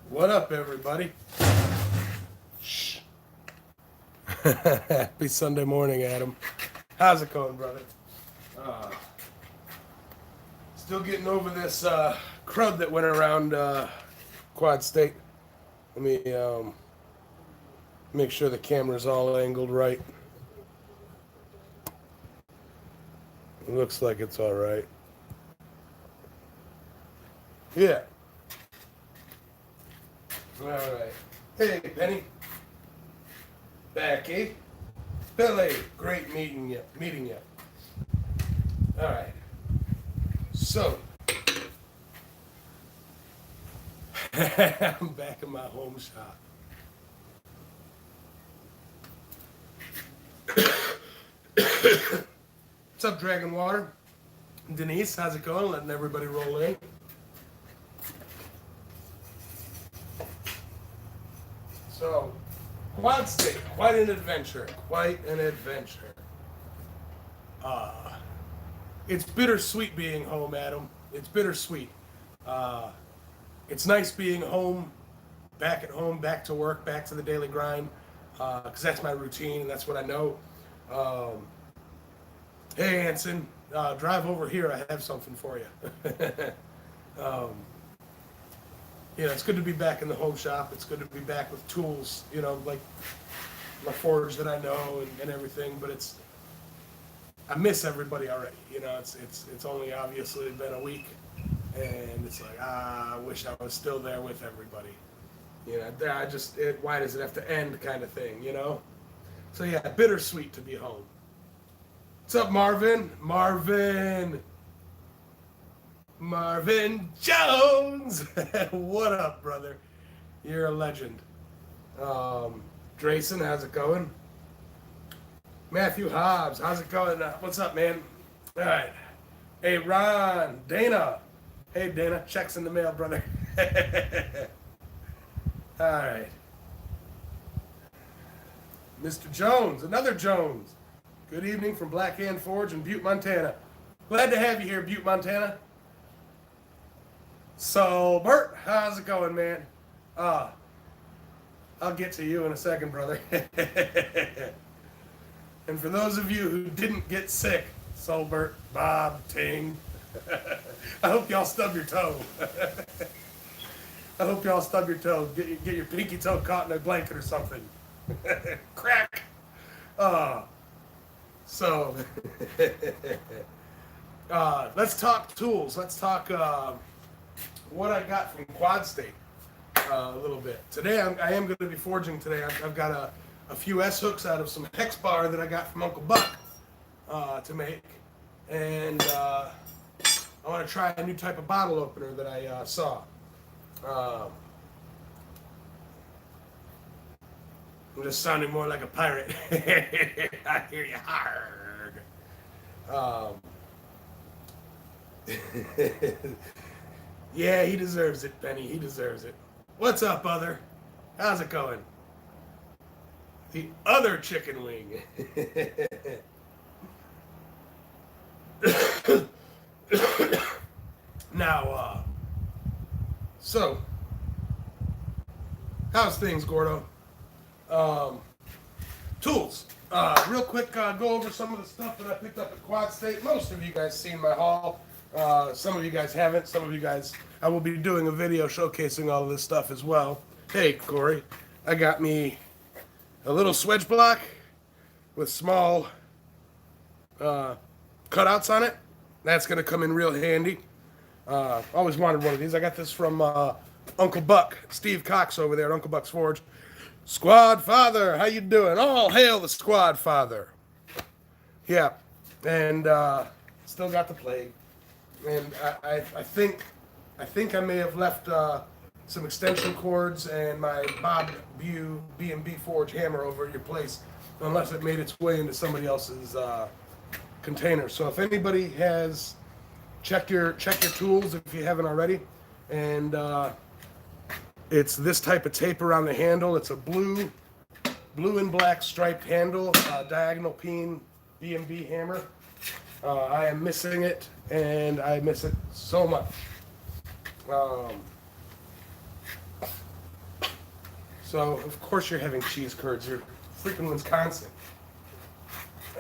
What up, everybody? Shh. Happy Sunday morning, Adam. How's it going, brother? Still getting over this crud that went around Quad State. Let me make sure the camera's all angled right. It looks like it's all right. Yeah. All right. Hey, Penny. Becky. Billy. Great meeting you. All right. So, I'm back in my home shop. What's up, Dragon Water? Denise, how's it going? Letting everybody roll in. So, Quad State, quite an adventure. It's bittersweet being home, Adam. It's bittersweet. It's nice being home, back at home, back to work, back to the daily grind, because that's my routine and that's what I know. Hey, Anson, drive over here. I have something for you. It's good to be back in the home shop. It's good to be back with tools, like my forge that I know and everything. But I miss everybody already. It's only obviously been a week, and it's like I wish I was still there with everybody. Why does it have to end, kind of thing, So yeah, bittersweet to be home. What's up, Marvin? Marvin Jones! What up, brother? You're a legend. Drayson, how's it going? Matthew Hobbs, how's it going? What's up, man? All right. Hey, Ron, Dana. Hey, Dana, checks in the mail, brother. All right. Mr. Jones, another Jones. Good evening from Black Hand Forge in Butte, Montana. Glad to have you here, Butte, Montana. So, Bert, how's it going, man? I'll get to you in a second, brother. And for those of you who didn't get sick, Solbert, Bob, Ting, I hope y'all stub your toe. I hope y'all stub your toe. Get your pinky toe caught in a blanket or something. Crack. So, let's talk tools. Let's talk what I got from Quad State a little bit. Today, I am going to be forging today. I've got a few S-hooks out of some hex bar that I got from Uncle Buck to make. And I want to try a new type of bottle opener that I saw. I'm just sounding more like a pirate. I hear you hard. Yeah, he deserves it, Benny. He deserves it. What's up, other? How's it going? The other chicken wing. Now, so, how's things, Gordo? Tools. Real quick, go over some of the stuff that I picked up at Quad State. Most of you guys seen my haul. Some of you guys haven't. Some of you guys, I will be doing a video showcasing all of this stuff as well. Hey, Corey, I got me a little swedge block with small cutouts on it. That's going to come in real handy. Always wanted one of these. I got this from Uncle Buck, Steve Cox over there at Uncle Buck's Forge. Squad Father, how you doing? All hail the Squad Father. Yeah, and still got the plague. And I think I may have left some extension cords and my Bob Bew B&B Forge hammer over at your place, unless it made its way into somebody else's container. So if anybody has, check your tools if you haven't already. And it's this type of tape around the handle. It's a blue and black striped handle, diagonal peen B&B hammer. I am missing it, and I miss it so much. So, of course you're having cheese curds. You're freaking Wisconsin.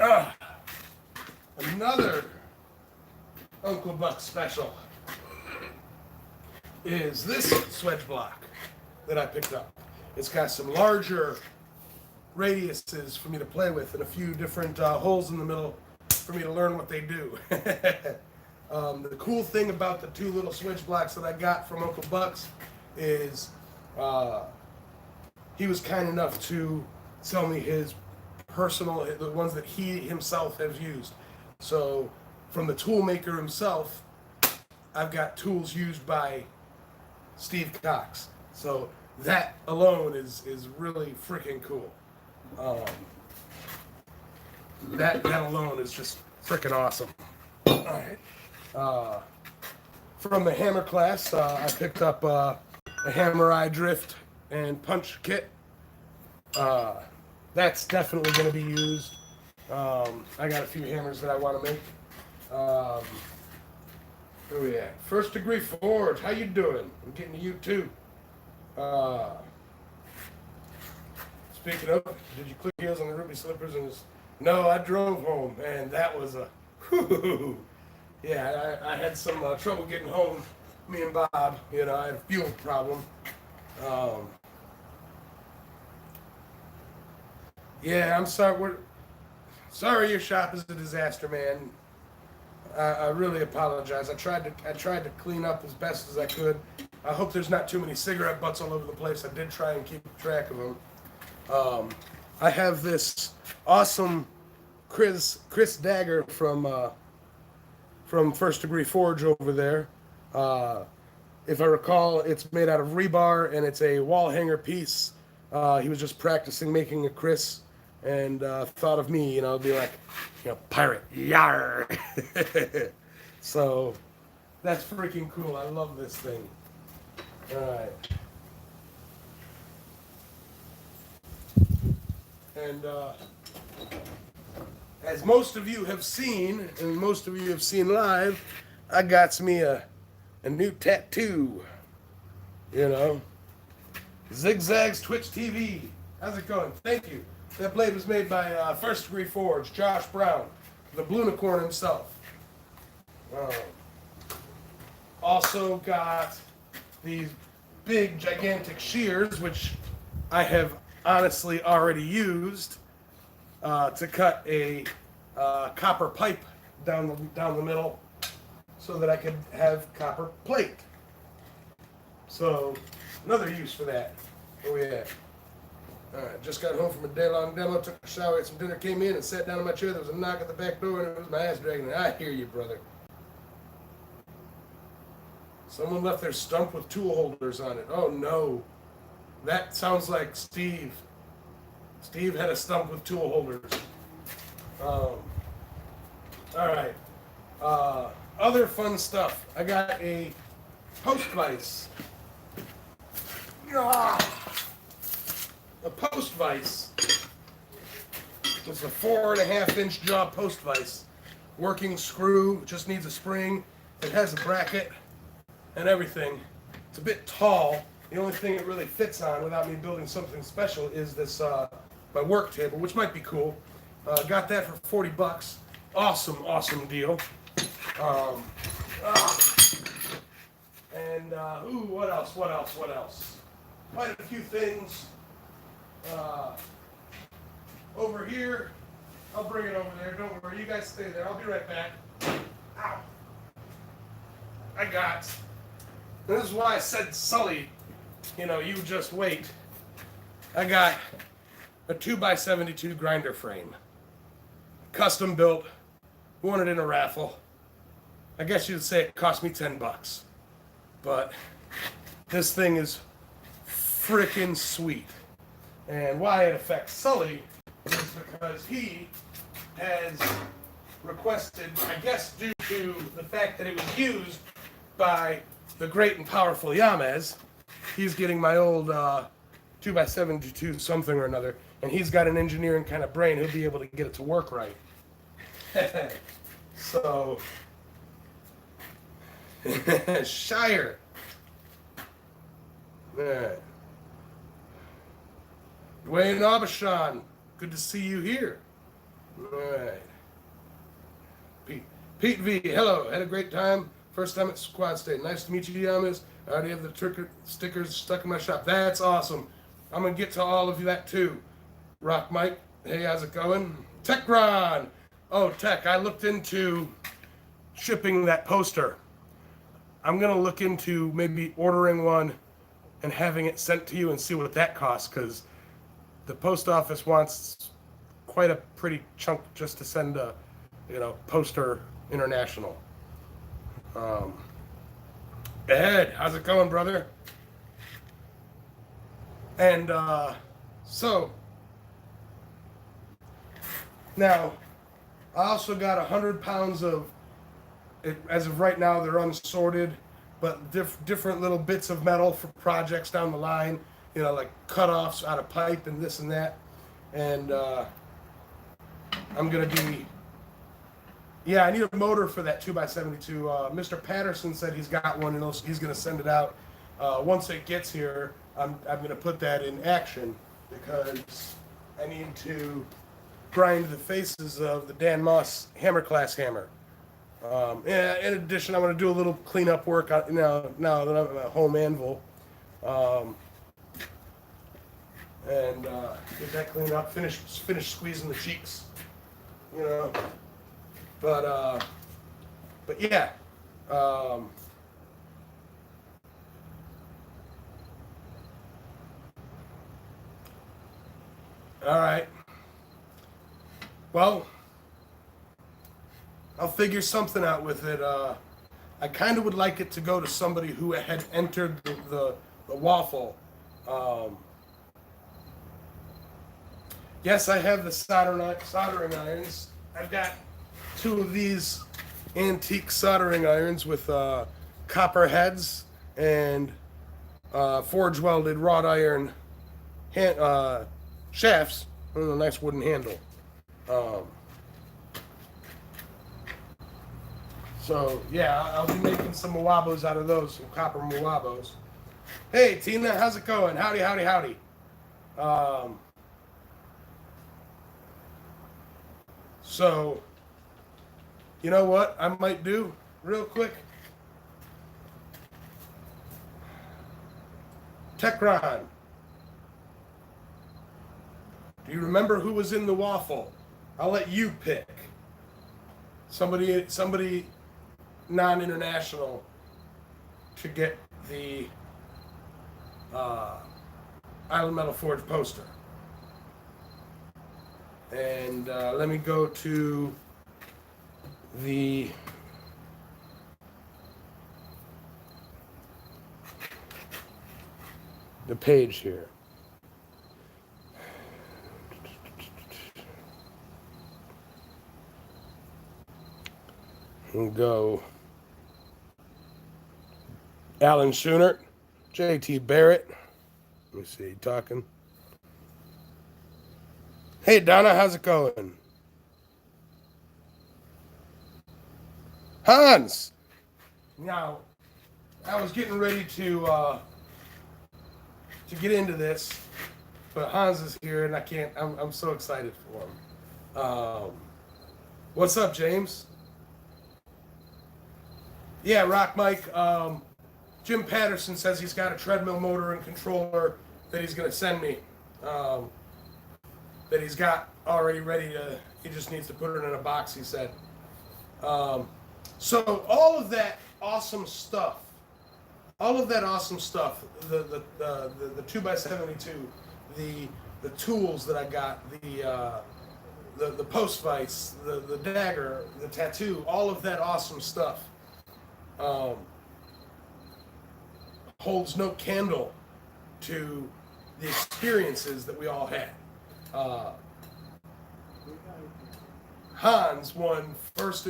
Ah, another Uncle Buck special is this swedge block that I picked up. It's got some larger radiuses for me to play with and a few different holes in the middle for me to learn what they do. The cool thing about the two little swedge blocks that I got from Uncle Buck's is he was kind enough to sell me his personal, the ones that he himself has used. So from the tool maker himself, I've got tools used by Steve Cox. So that alone is really freaking cool. That alone is just freaking awesome. All right. From the hammer class, I picked up a hammer eye drift and punch kit. That's definitely going to be used. I got a few hammers that I want to make. Where we at? First Degree Forge. How you doing? I'm getting to you too. Speaking of, did you click heels on the ruby slippers? And no, I drove home, and that was a whoo. Yeah, I had some trouble getting home. Me and Bob, I had a fuel problem. Yeah, I'm sorry. Sorry, your shop is a disaster, man. I really apologize. I tried to clean up as best as I could. I hope there's not too many cigarette butts all over the place. I did try and keep track of them. I have this awesome Chris dagger from First Degree Forge over there. If I recall, it's made out of rebar and it's a wall hanger piece. He was just practicing making a Chris and thought of me, be like, pirate, yar. So that's freaking cool. I love this thing. All right. And as most of you have seen, and most of you have seen live, I got me a new tattoo. Zigzags Twitch TV. How's it going? Thank you. That blade was made by First Degree Forge, Josh Brown, the Blunicorn himself. Also got these big, gigantic shears, which I have honestly already used to cut a copper pipe down the middle so that I could have copper plate. So another use for that. Oh yeah. Alright, just got home from a day-long demo, took a shower, ate some dinner, came in and sat down in my chair. There was a knock at the back door and it was my ass dragging. I hear you, brother. Someone left their stump with tool holders on it. Oh no. That sounds like Steve. Steve had a stump with tool holders. Alright. Other fun stuff. I got a post vise. A post vise. It's a 4.5-inch jaw post vise. Working screw, just needs a spring. It has a bracket and everything. It's a bit tall. The only thing it really fits on without me building something special is this my work table, which might be cool. Got that for $40. Awesome deal. And what else? Quite a few things. Over here, I'll bring it over there. Don't worry, you guys stay there. I'll be right back. Ow! I got. This is why I said Sully. You just wait. I got a 2x72 grinder frame. Custom built. Won it in a raffle. I guess you'd say it cost me $10. But this thing is freaking sweet. And why it affects Sully is because he has requested, I guess due to the fact that it was used by the great and powerful Yamez, he's getting my old 2x72 something or another, and he's got an engineering kind of brain. He'll be able to get it to work right. So, Shire. Dwayne Abishan, good to see you here. All right. Pete V, hello. Had a great time. First time at Squad State. Nice to meet you, Yamez. I already have the stickers stuck in my shop. That's awesome. I'm going to get to all of that too. Rock Mike, hey, how's it going? Techron. Oh, Tech, I looked into shipping that poster. I'm going to look into maybe ordering one and having it sent to you and see what that costs, because the post office wants quite a pretty chunk just to send a, poster international. Ed, how's it going, brother? And so now I also got 100 pounds of it. As of right now, they're unsorted, but different little bits of metal for projects down the line, like cutoffs out of pipe and this and that. And I'm gonna be, I need a motor for that 2x72. Mr. Patterson said he's got one and he's gonna send it out. Once it gets here, I'm gonna put that in action, because I need to grind the faces of the Dan Moss hammer class hammer. In addition, I'm going to do a little cleanup work now that I'm at home anvil, and get that cleaned up. Finish squeezing the cheeks, But yeah. All right. Well, I'll figure something out with it. I kind of would like it to go to somebody who had entered the waffle. Yes, I have the soldering irons. I've got 2 of these antique soldering irons with copper heads and forge welded wrought iron shafts with a nice wooden handle. So yeah, I'll be making some Mwabos out of those, some copper Mwabos. Hey Tina, how's it going? Howdy, howdy, howdy. So, you know what I might do real quick? Techron, do you remember who was in the waffle? I'll let you pick. Somebody non-international to get the Island Metal Forge poster. And let me go to the page here. And go Alan Schoonert, JT Barrett. Let me see, talking. Hey Donna, how's it going? Hans. Now, I was getting ready to get into this, but Hans is here and I can't. I'm so excited for him. What's up, James? Yeah, Rock Mike. Jim Patterson says he's got a treadmill motor and controller that he's going to send me. That he's got already ready to. He just needs to put it in a box, he said. So all of that awesome stuff, the 2x72, the tools that I got, the post vice, the dagger, the tattoo, all of that awesome stuff holds no candle to the experiences that we all had. Hans won first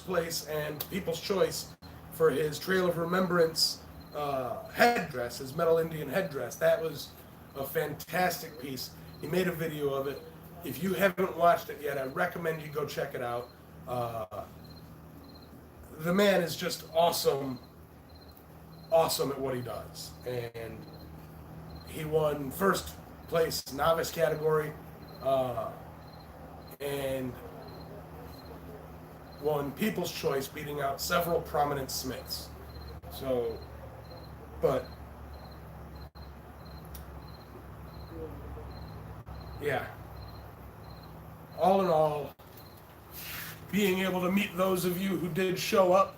place and People's Choice for his Trail of Remembrance headdress, his Metal Indian headdress. That was a fantastic piece. He made a video of it. If you haven't watched it yet, I recommend you go check it out. The man is just awesome at what he does. And he won first place novice category, and won People's Choice, beating out several prominent Smiths. So, but yeah, all in all, being able to meet those of you who did show up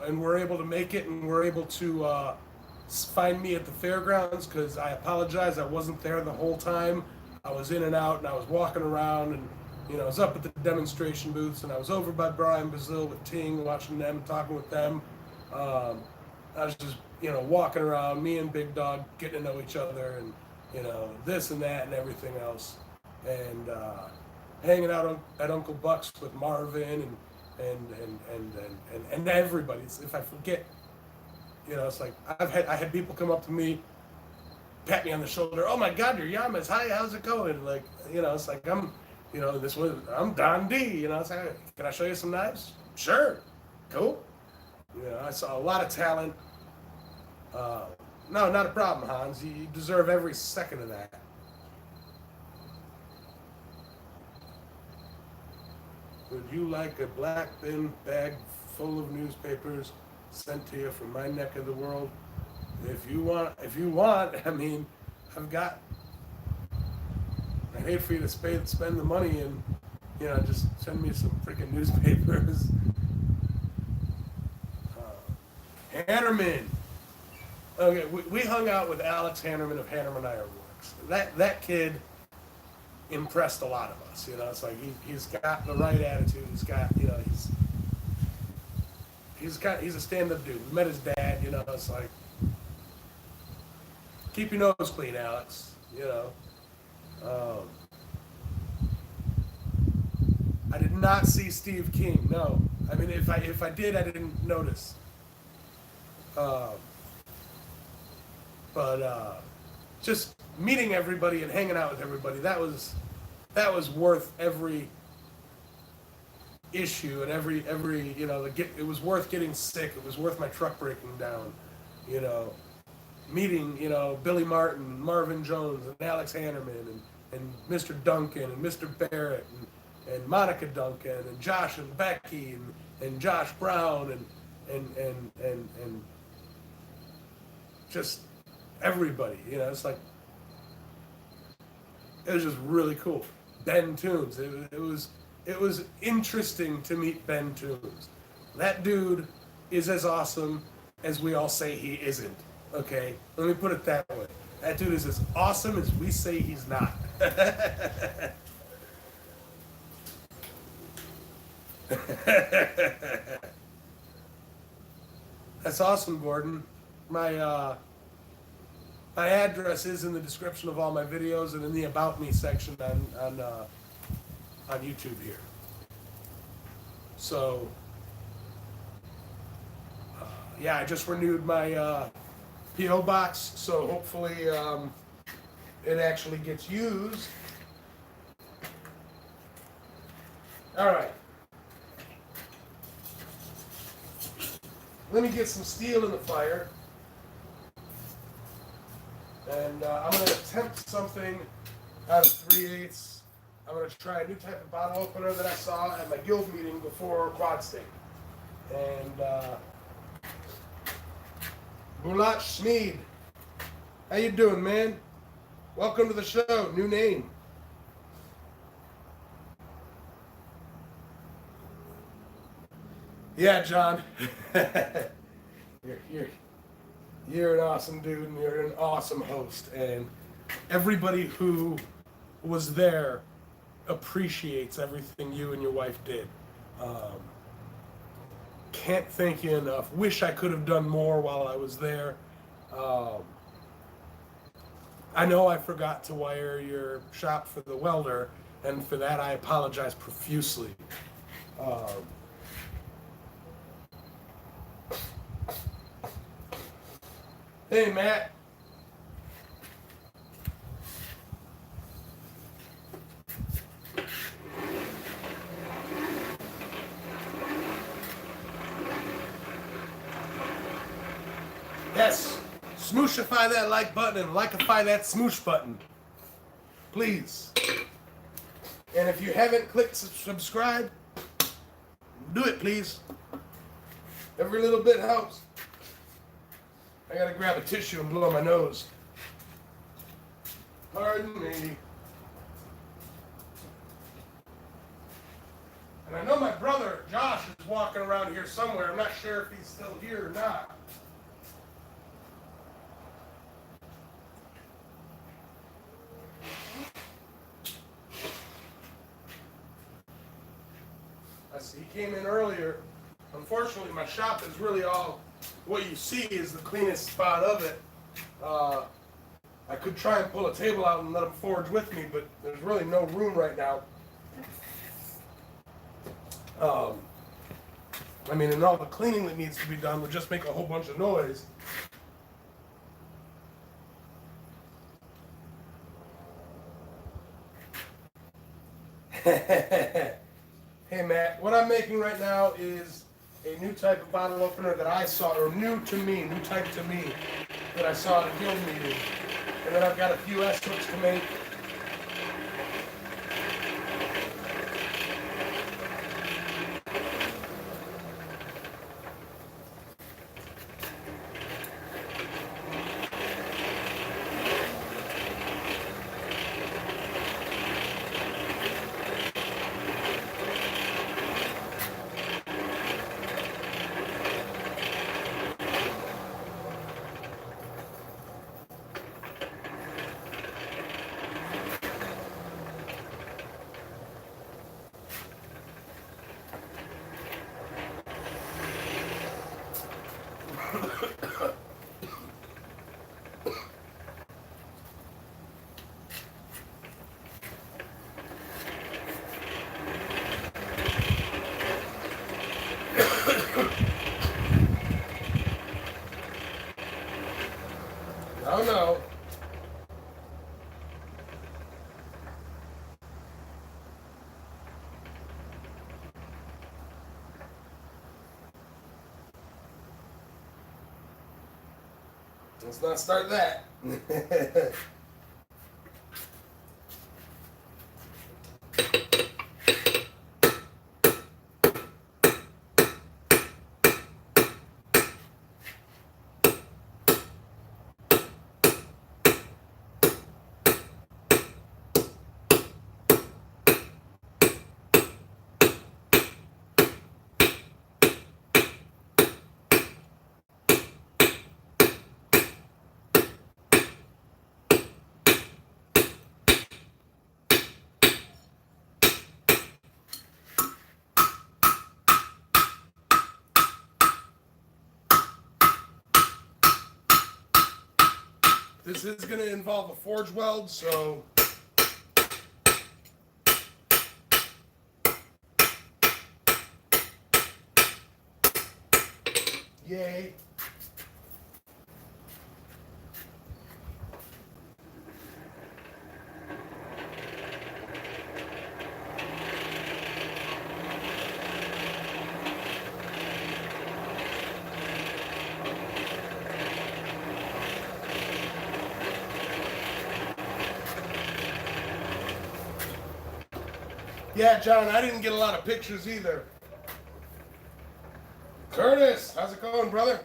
and were able to make it and were able to find me at the fairgrounds, because I apologize, I wasn't there the whole time. I was in and out and I was walking around, and I was up at the demonstration booths, and I was over by Brian Brazil with Ting, watching them, talking with them. I was just walking around, me and Big Dog getting to know each other, and this and that and everything else, and hanging out at Uncle Buck's with Marvin and everybody. If I forget, it's like I had people come up to me, pat me on the shoulder. Oh my God, you're Yamez. Hi, how's it going? Like, it's like I'm Don D. It's like, can I show you some knives? Sure, cool. I saw a lot of talent. No, not a problem, Hans. You deserve every second of that. Would you like a black bin bag full of newspapers sent to you from my neck of the world? If you want, I mean, I'd hate for you to spend the money and, just send me some freaking newspapers. Hannerman. Okay, we hung out with Alex Hannerman of Hannerman Ironworks. That kid impressed a lot of us. It's like he's got the right attitude. He's got, he's a stand-up dude. We met his dad. It's like, keep your nose clean, Alex. I did not see Steve King. No, I mean, if I did, I didn't notice. But just meeting everybody and hanging out with everybody, that was worth every issue and every it was worth getting sick. It was worth my truck breaking down. Meeting Billy Martin, Marvin Jones, and Alex Hannerman, and Mr. Duncan and Mr. Barrett and Monica Duncan and Josh and Becky and Josh Brown and just everybody. It's like, it was just really cool. Ben Toombs. It was interesting to meet Ben Toombs. That dude is as awesome as we all say he isn't. Okay, let me put it that way. That dude is as awesome as we say he's not. That's awesome, Gordon. My address is in the description of all my videos and in the About Me section on YouTube here. So, yeah, I just renewed my P.O. box, so hopefully it actually gets used. All right. Let me get some steel in the fire. And I'm going to attempt something out of 3/8. I'm going to try a new type of bottle opener that I saw at my guild meeting before Quad State. And Bulat Schmid, how you doing, man? Welcome to the show. New name. Yeah, John. You're an awesome dude, and you're an awesome host, and everybody who was there appreciates everything you and your wife did. Can't thank you enough. Wish I could have done more while I was there. I know I forgot to wire your shop for the welder, and for that I apologize profusely. Hey, Matt. Yes, smooshify that like button and likeify that smoosh button. Please. And if you haven't clicked subscribe, do it, please. Every little bit helps. I gotta grab a tissue and blow my nose. Pardon me. And I know my brother, Josh, is walking around here somewhere. I'm not sure if he's still here or not. I see he came in earlier. Unfortunately, my shop is really all, what you see is the cleanest spot of it. I could try and pull a table out and let him forge with me, but there's really no room right now. I mean, and all the cleaning that needs to be done would just make a whole bunch of noise. Hey Matt, what I'm making right now is a new type of bottle opener that I saw, or new type to me, that I saw at a guild meeting. And then I've got a few S-hooks to make. Oh no. Let's not start that. This is going to involve a forge weld, so yay. Yeah, John, I didn't get a lot of pictures either. Curtis, how's it going, brother?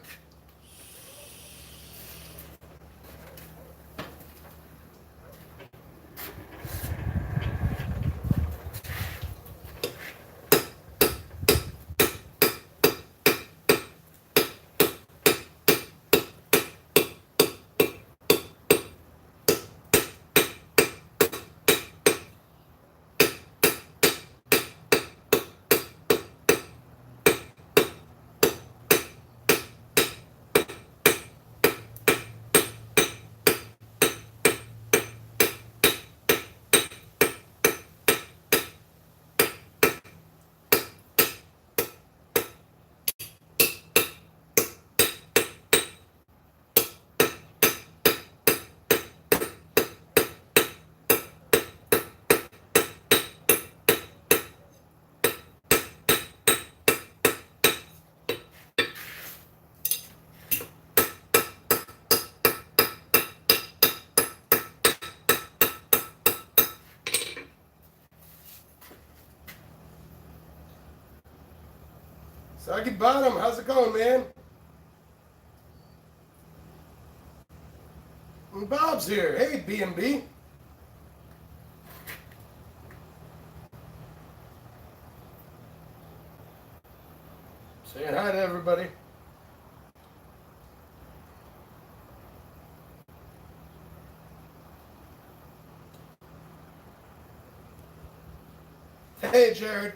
Rocky Bottom, how's it going, man? And Bob's here. Hey, B&B. Saying hi to everybody. Hey, Jared.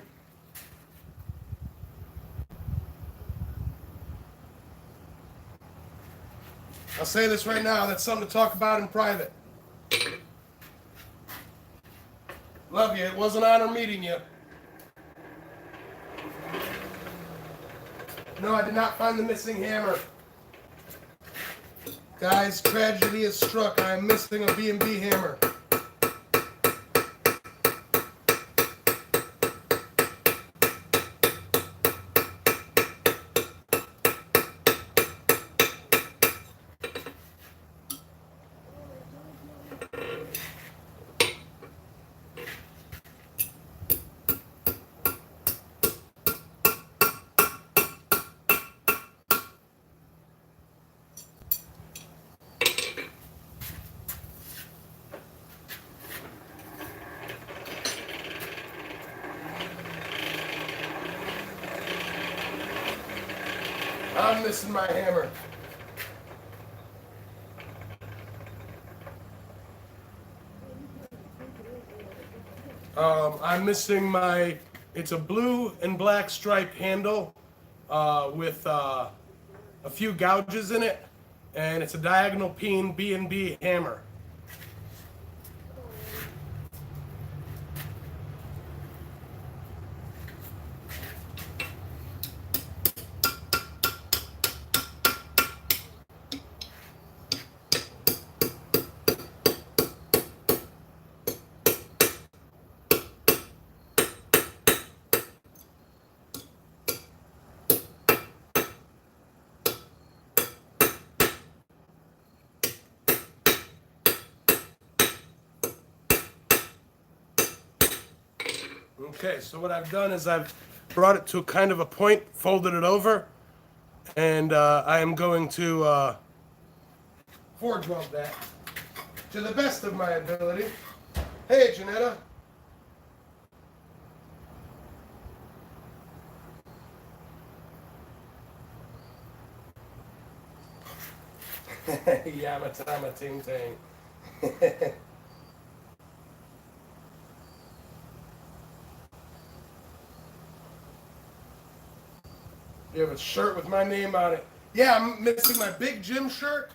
I'll say this right now, that's something to talk about in private. Love you. It was an honor meeting you. No, I did not find the missing hammer. Guys, tragedy has struck. I am missing a B&B hammer. I'm missing my hammer. I'm missing my, it's a blue and black striped handle with a few gouges in it, and it's a diagonal peen B&B hammer. Okay, so what I've done is I've brought it to kind of a point, folded it over, and I am going to forge weld that to the best of my ability. Hey, Janetta. Yamatama ting tang. You have a shirt with my name on it. Yeah, I'm missing my Big Jim shirt.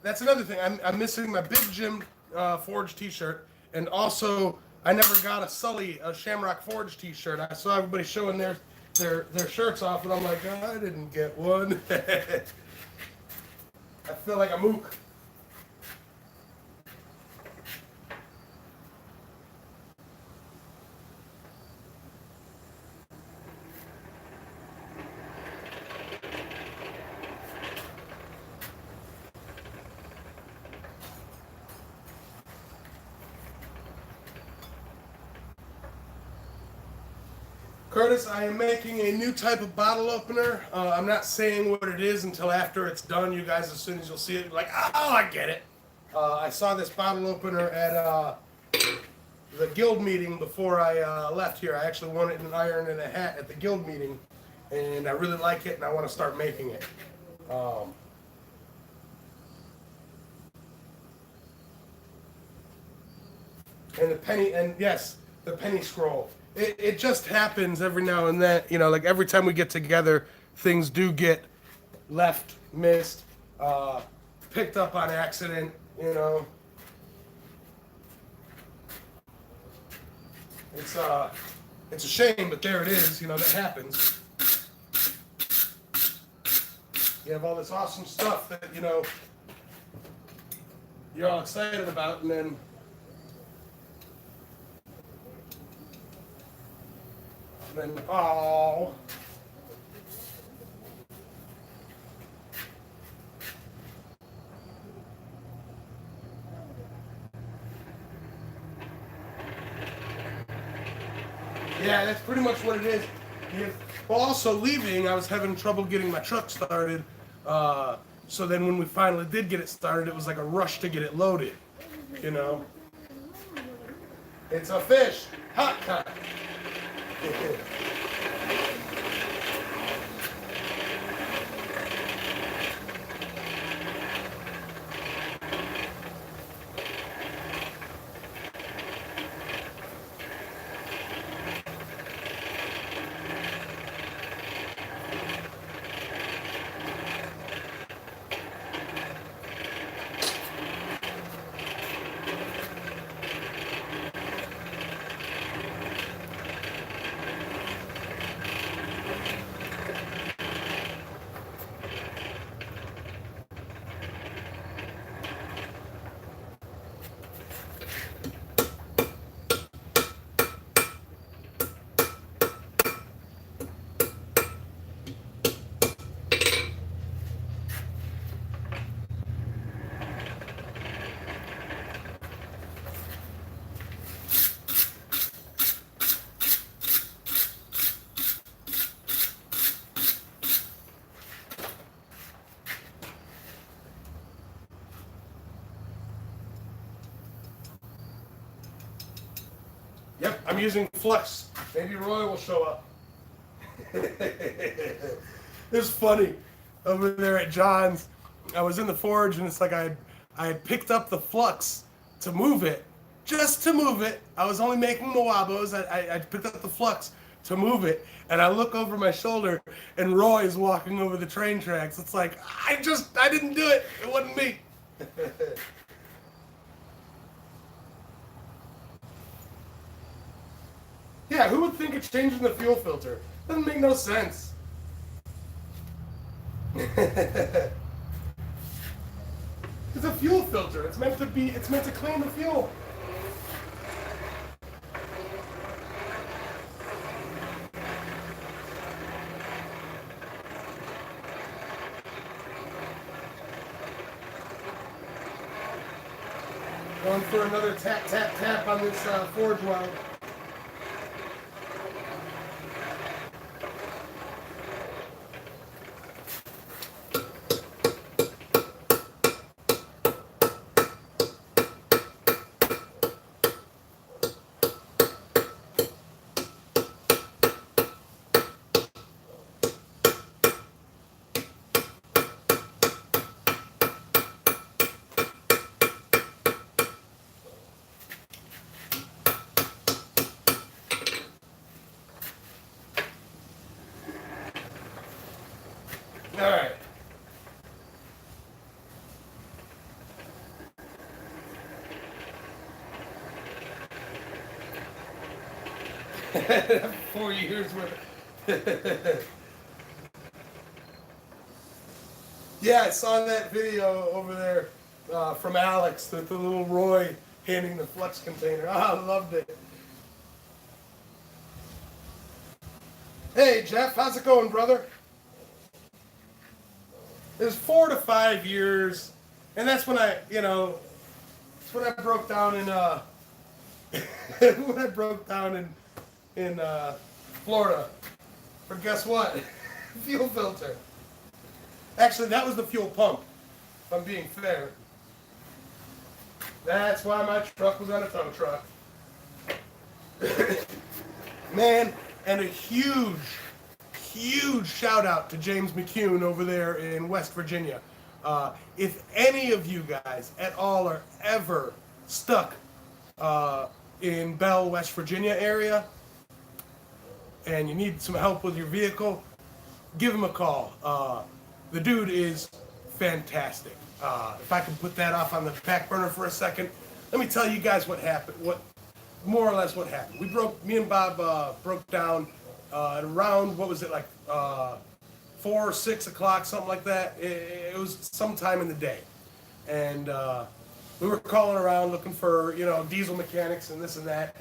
That's another thing. I'm missing my Big Jim Forge t-shirt. And also, I never got a Shamrock Forge t-shirt. I saw everybody showing their shirts off, and I'm like, oh, I didn't get one. I feel like a mook. Curtis, I am making a new type of bottle opener. I'm not saying what it is until after it's done. You guys, as soon as you'll see it, you'll be like, oh, I get it. I saw this bottle opener at the guild meeting before I left here. I actually won it in an iron and a hat at the guild meeting, and I really like it, and I want to start making it. And the penny, and yes, the penny scroll. It just happens every now and then, you know, like every time we get together, things do get left, missed, picked up on accident, you know. It's a shame, but there it is, you know, that happens. You have all this awesome stuff that, you know, you're all excited about, and then oh. Yeah, that's pretty much what it is. Yeah. Well, also leaving, I was having trouble getting my truck started. So then when we finally did get it started, it was like a rush to get it loaded. You know? It's a fish. Hot time. Yep, I'm using flux. Maybe Roy will show up. It's funny. Over there at John's, I was in the forge, and it's like I had picked up the flux to move it, just to move it. I was only making the wabos. I picked up the flux to move it, and I look over my shoulder, and Roy is walking over the train tracks. It's like, I didn't do it. It wasn't me. Yeah, who would think of changing the fuel filter? Doesn't make no sense. It's a fuel filter. It's meant to clean the fuel. Going for another tap, tap, tap on this forge weld. All right. Four years worth. Yeah, I saw that video over there from Alex, the little Roy handing the flux container. I loved it. Hey, Jeff, how's it going, brother? It was 4 to 5 years, and that's when that's when I broke down in when I broke down in Florida. But guess what? Fuel filter. Actually, that was the fuel pump. If I'm being fair. That's why my truck was on a tow truck. Man, and a huge shout out to James McCune over there in West Virginia. If any of you guys at all are ever stuck in Bell, West Virginia area, and you need some help with your vehicle, give him a call. The dude is fantastic. If I can put that off on the back burner for a second, let me tell you guys what happened. More or less what happened. Me and Bob broke down at around, what was it, like 4 or 6 o'clock, something like that. It was sometime in the day. And we were calling around looking for, diesel mechanics and this and that.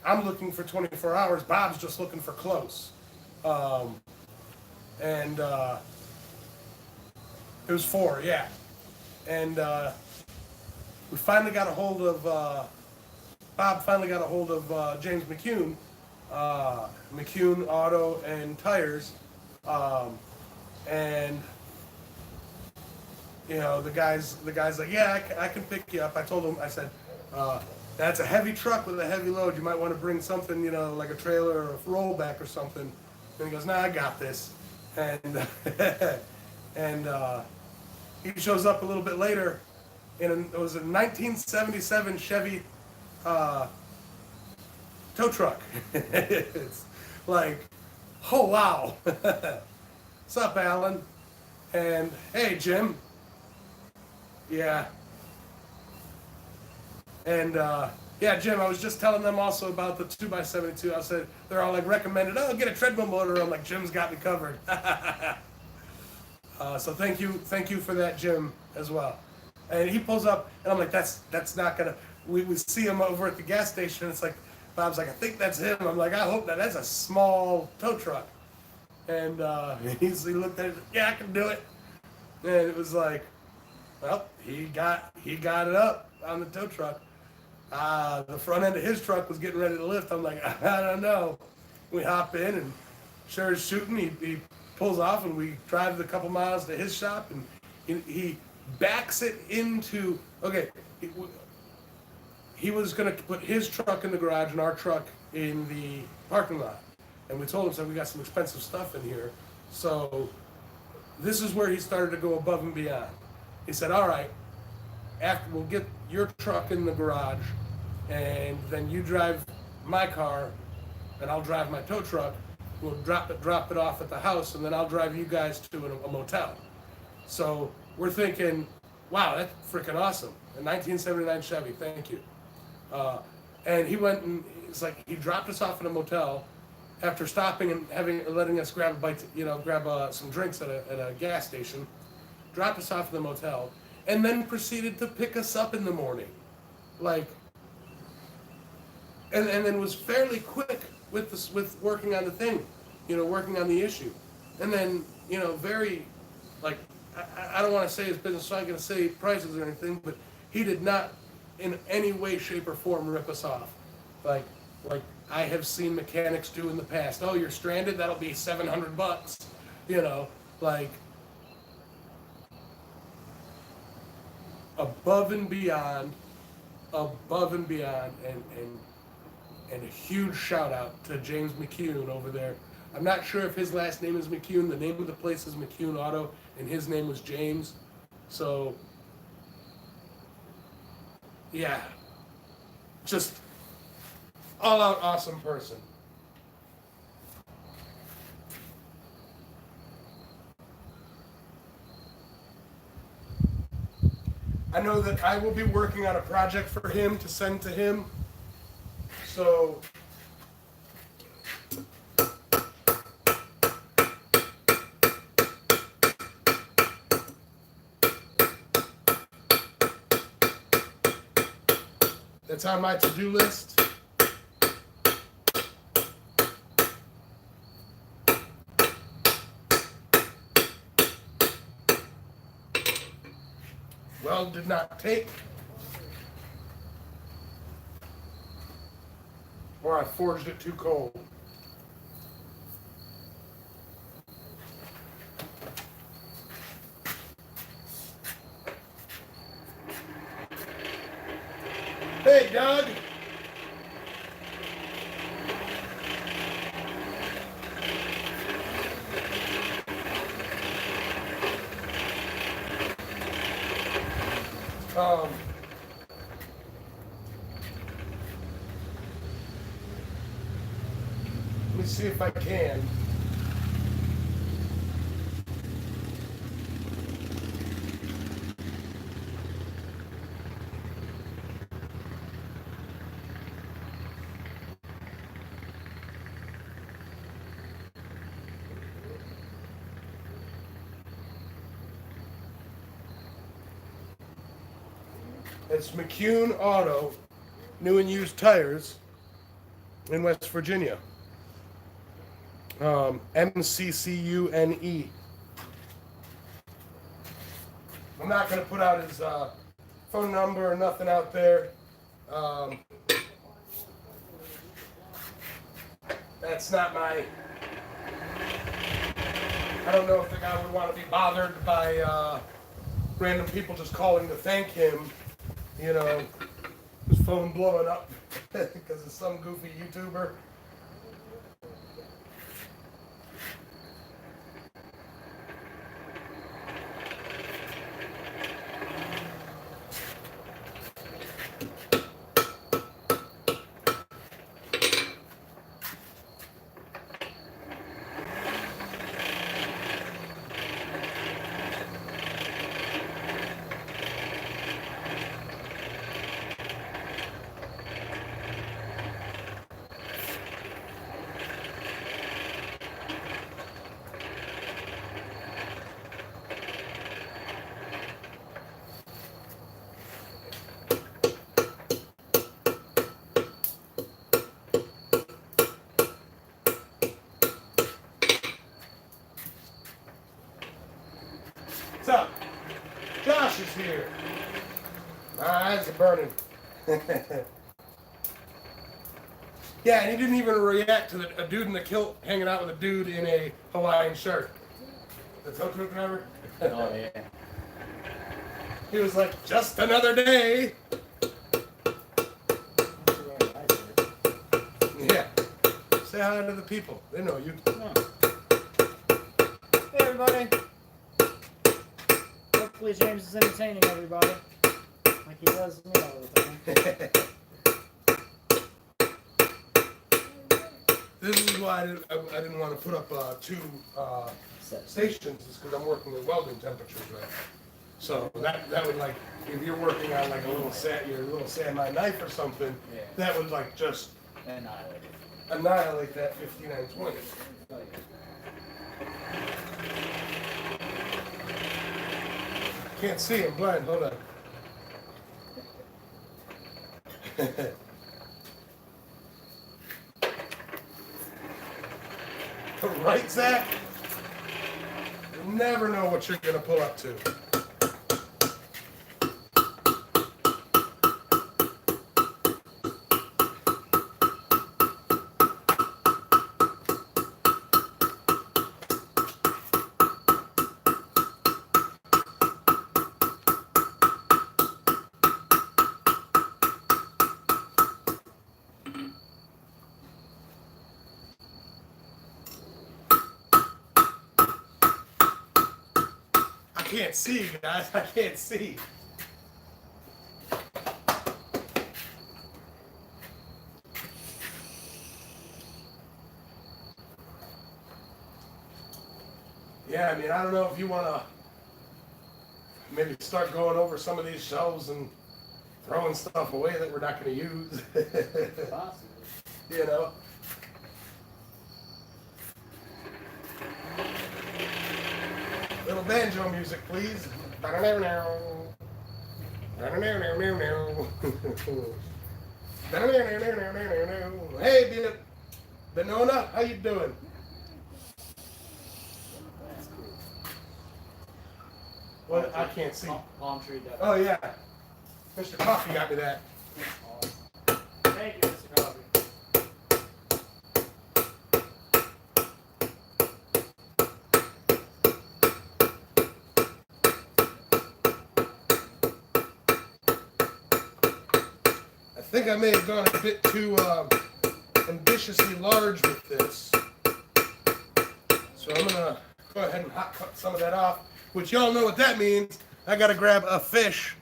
I'm looking for 24 hours. Bob's just looking for close. It was 4, yeah. And we finally got a hold of Bob finally got a hold of James McCune, McCune Auto and Tires, and you know the guy's like, yeah, I can pick you up. I told him, I said, that's a heavy truck with a heavy load. You might want to bring something, you know, like a trailer or a rollback or something. And he goes, nah, I got this. And and he shows up a little bit later in it was a 1977 Chevy tow truck. It's like, oh wow. What's up, Alan? And hey, Jim. Yeah. And yeah, Jim, I was just telling them also about the 2x72. I said they're all like recommended, oh, get a treadmill motor. I'm like, Jim's got me covered. So thank you for that, Jim, as well. And he pulls up, and I'm like, that's not gonna. We see him over at the gas station. And it's like, Bob's like, I think that's him. I'm like, I hope that's a small tow truck. And he looked at it, yeah, I can do it. And it was like, well, he got it up on the tow truck. The front end of his truck was getting ready to lift. I'm like, I don't know. We hop in, and sure as shooting, he pulls off, and we drive a couple miles to his shop, and he backs it into, okay, he was going to put his truck in the garage and our truck in the parking lot. And we told him, so we got some expensive stuff in here. So this is where he started to go above and beyond. He said, all right, after we'll get your truck in the garage, and then you drive my car, and I'll drive my tow truck. We'll drop it off at the house, and then I'll drive you guys to a motel. So we're thinking, wow, that's freaking awesome. A 1979 Chevy, thank you. And he went and it's like he dropped us off in a motel after stopping and letting us grab a bite, grab some drinks at a gas station. Dropped us off in the motel, and then proceeded to pick us up in the morning, like. And then was fairly quick with working on the thing, working on the issue, and then very, like, I don't want to say his business, so I'm going to say prices or anything, but he did not in any way, shape, or form rip us off, like I have seen mechanics do in the past. Oh, you're stranded? That'll be $700, like above and beyond, and a huge shout out to James McCune over there. I'm not sure if his last name is McCune. The name of the place is McCune Auto, and his name was James. So, yeah, just all out awesome person. I know that I will be working on a project for him to send to him. So that's on my to-do list. Well, did not take. Or I forged it too cold. Hey, Doug. Let me see if I can. It's McCune Auto, new and used tires in West Virginia. MCCUNE. I'm not going to put out his phone number or nothing out there. That's not my... I don't know if the guy would want to be bothered by random people just calling to thank him, you know, his phone blowing up because of some goofy YouTuber. What's up? Josh is here. My eyes are burning. Yeah, and he didn't even react to a dude in the kilt hanging out with a dude in a Hawaiian shirt. The tow truck driver? Oh, yeah. He was like, just another day. Yeah. Say hi to the people. They know you. Hey, everybody. Hopefully James is entertaining everybody. Like he does me all the time. This is why I didn't want to put up two stations, is because I'm working with welding temperatures right now. So that would, like, if you're working on like your little sandline knife or something, Yeah. that would like just Annihilate. annihilate that 5920. Can't see, I'm blind, hold on. Right, Zach? You never know what you're gonna pull up to. I can't see, guys. I can't see. Yeah, I mean, I don't know if you want to maybe start going over some of these shelves and throwing stuff away that we're not going to use. Possibly. You know? Little banjo music, please. Hey, Benona, how you doing? That's cool. What? I can't see. Palm tree duck. Oh, yeah. Mr. Coffee got me that. Thank you, Mr. Coffee. I think I may have gone a bit too ambitiously large with this. So I'm going to go ahead and hot cut some of that off, which y'all know what that means. I got to grab a fish.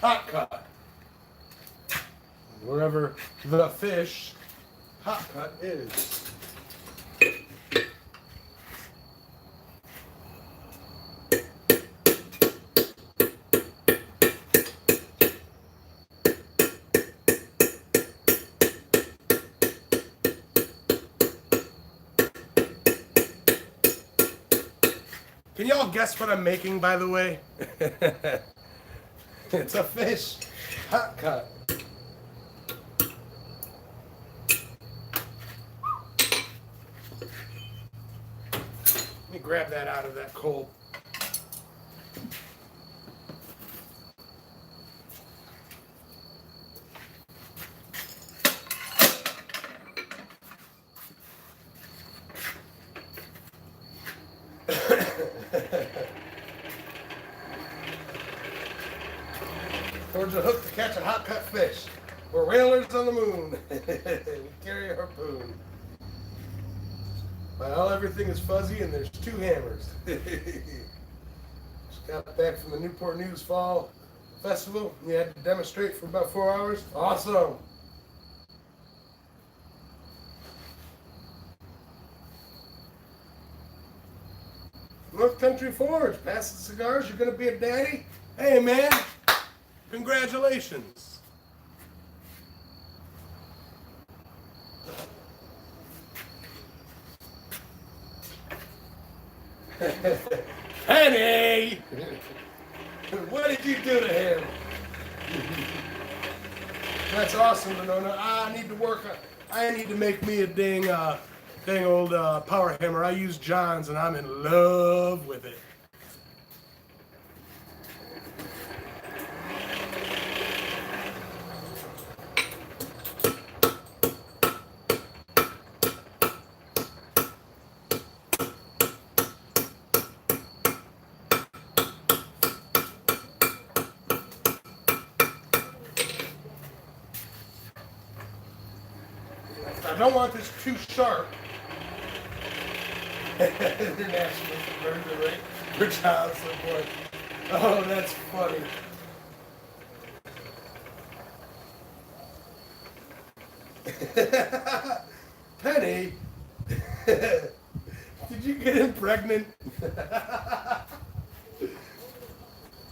Hot cut. Wherever the fish hot cut is. Can y'all guess what I'm making, by the way? It's a fish hot cut. Let me grab that out of that coal. Forge a hook to catch a hot cut fish. We're whalers on the moon. We carry a harpoon. Well, everything is fuzzy and there's 2 hammers. Just got back from the Newport News Fall Festival. You had to demonstrate for about 4 hours. Awesome. North Country Forge, pass the cigars, you're gonna be a daddy? Hey man, congratulations. Penny! What did you do to him? That's awesome, Winona. I need to make me a dang old power hammer. I use John's and I'm in love with it. I don't want this too sharp. International conversion rate for child support. Oh, that's funny. Penny, did you get him pregnant?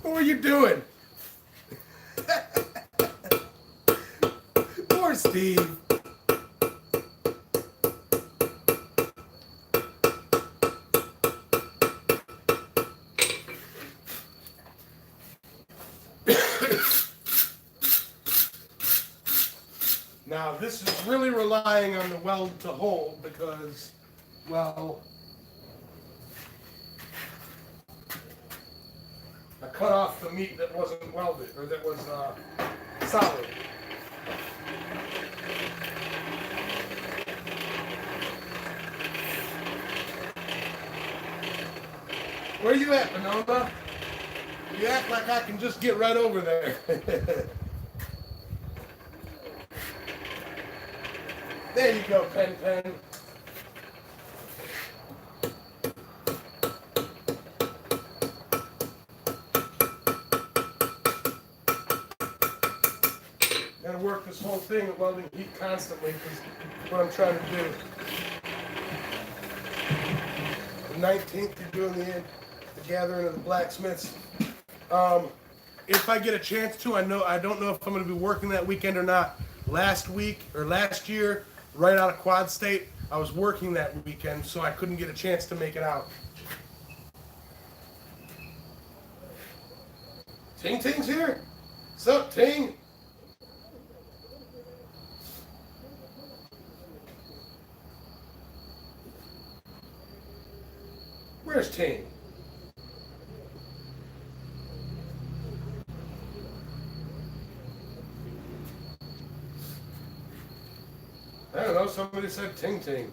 What were you doing? Poor Steve. Now, this is really relying on the weld to hold because, well, I cut off the meat that wasn't welded, or that was solid. Where you at, Winona? You act like I can just get right over there. There you go, Pen Pen. Gotta work this whole thing at welding heat constantly because that's what I'm trying to do. The 19th, you're doing the gathering of the blacksmiths. If I get a chance to, I don't know if I'm going to be working that weekend or not. Last year, right out of Quad State, I was working that weekend, so I couldn't get a chance to make it out. Ting Ting's here. Sup, Ting? Where's Ting? I don't know, somebody said Ting Ting.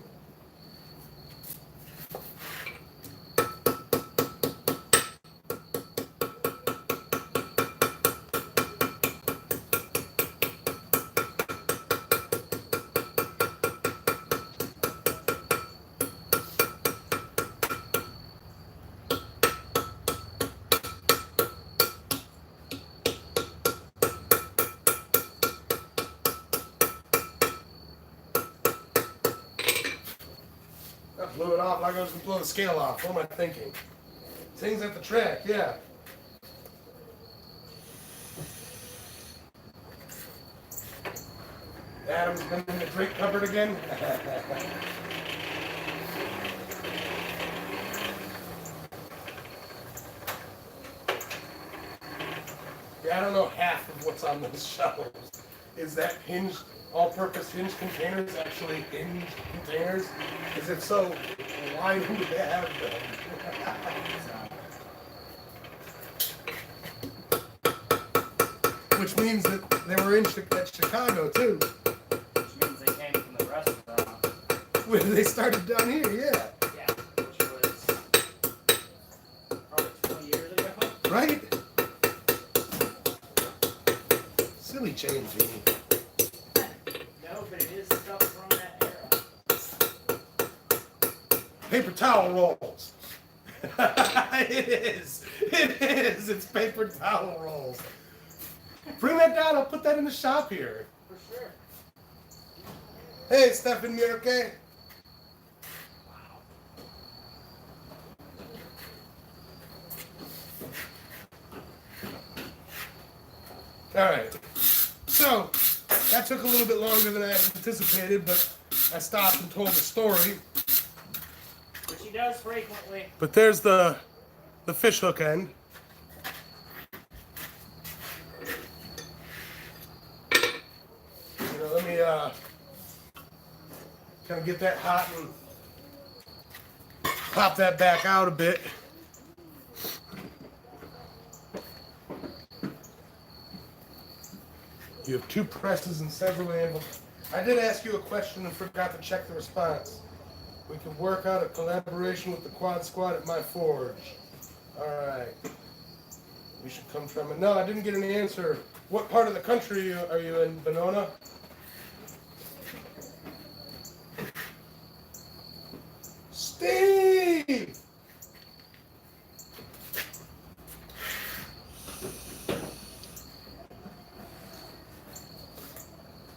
Blew it off like I was going to blow the scale off. What am I thinking? Things at the track, yeah. Adam's been in the drink cupboard again. Yeah, I don't know half of what's on those shelves. Is that hinged, all-purpose hinge containers actually hinged containers? Because if so, why do we have them? Which means that they were at Chicago too. Which means they came from the restaurant. When they started down here, yeah. Yeah, which was Right? Silly change, Jeannie. No, but it is stuff from that era. Paper towel rolls. It is. It is. It's paper towel rolls. Bring that down. I'll put that in the shop here. For sure. Hey, Stefan, you okay? All right. So that took a little bit longer than I had anticipated, but I stopped and told the story. Which he does frequently. But there's the fish hook end. You know, let me kind of get that hot and pop that back out a bit. You have 2 presses and several anvils. I did ask you a question and forgot to check the response. We can work out a collaboration with the Quad Squad at my forge. Alright. We should come from it. No, I didn't get an answer. What part of the country are you in, Benona? Steve!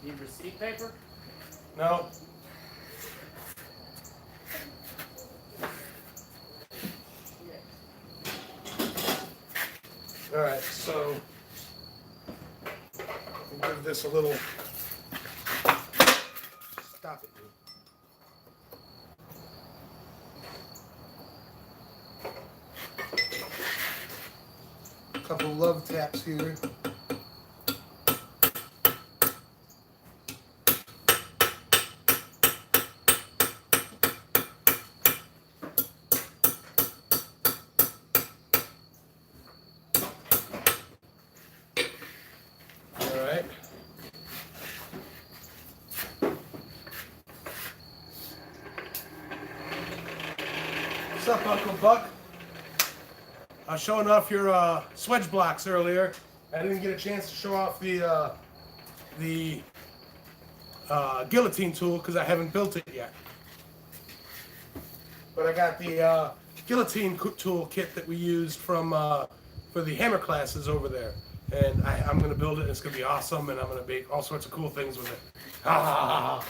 Need receipt paper? No. All right, so we'll give this a little. Stop it, dude. A couple love taps here. What's up, Uncle Buck? I was showing off your swedge blocks earlier. I didn't get a chance to show off the guillotine tool because I haven't built it yet. But I got the guillotine tool kit that we used from for the hammer classes over there, and I'm gonna build it. And it's gonna be awesome, and I'm gonna make all sorts of cool things with it. Ha ha ha ha.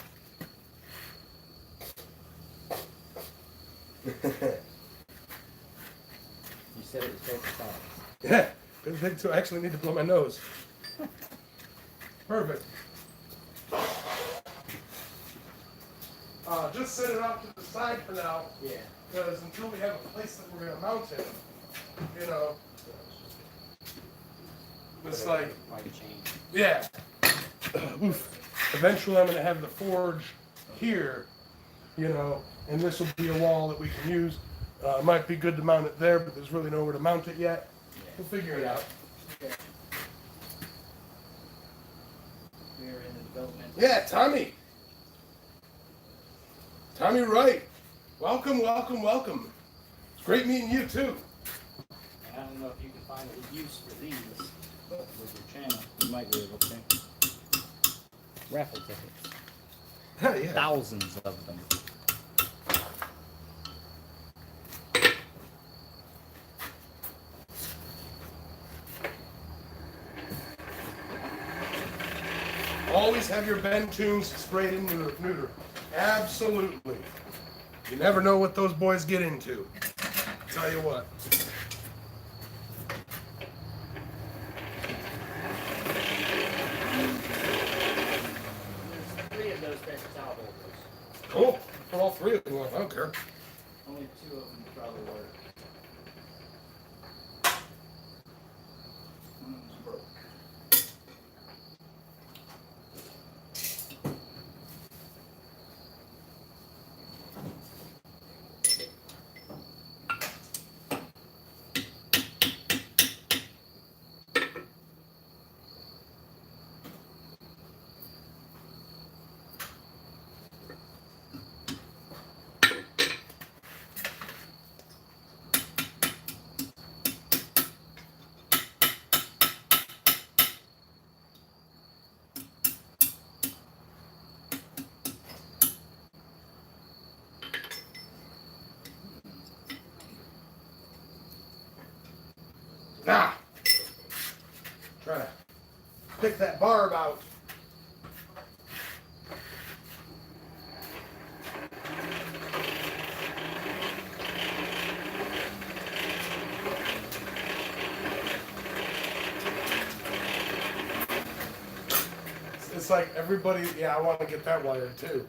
You said it was paper towels. Yeah, good thing too. I actually need to blow my nose. Perfect. Just set it off to the side for now. Yeah. Because until we have a place that we're gonna mount it, you know, it's like, change. yeah. Oof. Eventually, I'm gonna have the forge here, you know, and this will be a wall that we can use. It might be good to mount it there, but there's really nowhere to mount it yet. We'll figure it out. Okay. We are in the development. Yeah, Tommy. Tommy Wright. Welcome, welcome, welcome. It's great meeting you too. I don't know if you can find a use for these, but with your channel, you might be able to. Raffle tickets. Yeah. Thousands of them. Always have your bend tunes sprayed in neuter. Absolutely. You never know what those boys get into. Tell you what. There's 3 of those paper towel holders. Cool. Put all 3 of them on. I don't care. Only 2 of them probably work. One's broke. Ah! Trying to pick that barb out. It's like everybody, yeah, I want to get that wired too.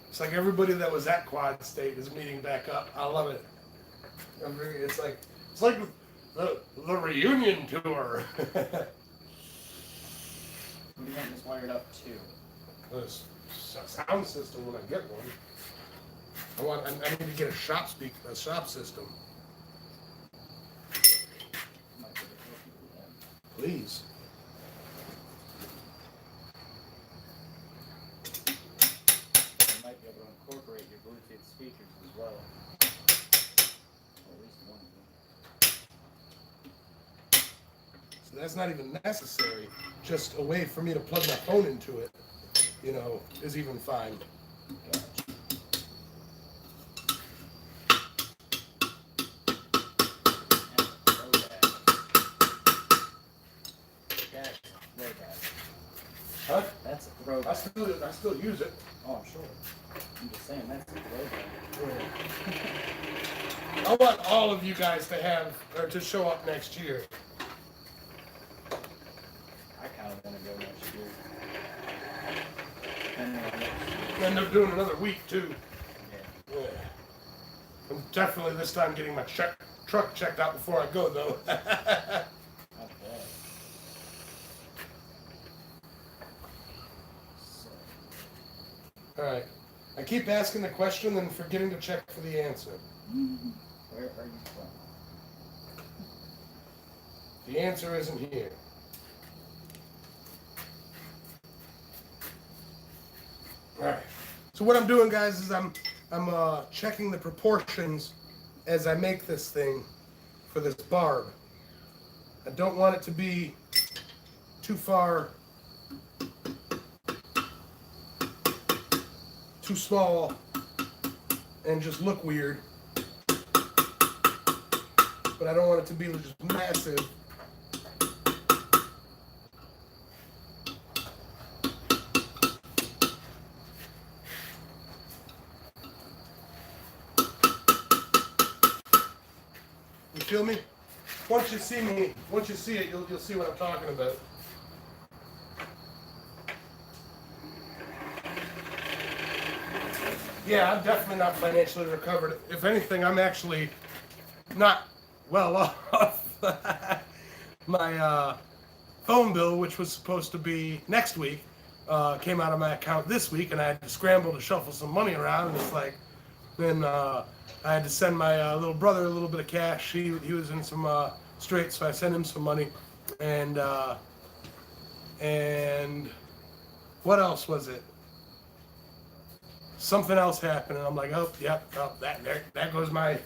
It's like everybody that was at Quad State is meeting back up. I love it. It's like the reunion tour. What do you want this wired up to? This sound system when I get one. I need to get a shop system. Might be able to help you with that. Please. You might be able to incorporate your Bluetooth speakers as well. Or at least one of them. So that's not even necessary. Just a way for me to plug my phone into it, is even fine. Gotcha. Huh? That's a throwback. I still use it. Oh, I'm sure. I'm just saying, that's a throwback. I want all of you guys to show up next year. I kind of want to go next year. And End up doing another week too. yeah. Yeah. I'm definitely this time getting my truck checked out before I go though. Not bad. So, All right. I keep asking the question and forgetting to check for the answer. where are you from? The answer isn't here. All right. So what I'm doing, guys, is I'm checking the proportions as I make this thing for this barb. I don't want it to be too far, too small, and just look weird. But I don't want it to be just massive. You feel me? Once you see it, you'll see what I'm talking about. Yeah, I'm definitely not financially recovered. If anything, I'm actually not well off. My phone bill, which was supposed to be next week, came out of my account this week, and I had to scramble to shuffle some money around. And it's like, then I had to send my little brother a little bit of cash. He was in some straits, so I sent him some money. And what else was it? Something else happened, and I'm like, oh, yep, oh, that goes my.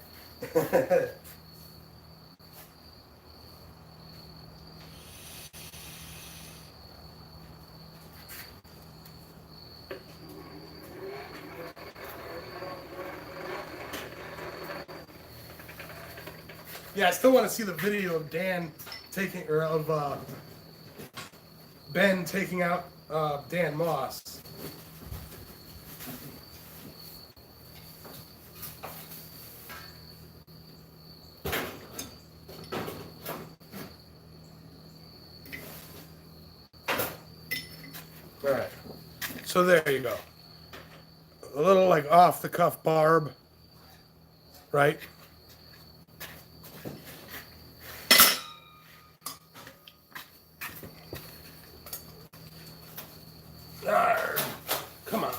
Yeah, I still want to see the video of Ben taking out Dan Moss. All right, so there you go. A little like off the cuff barb, right? Come on.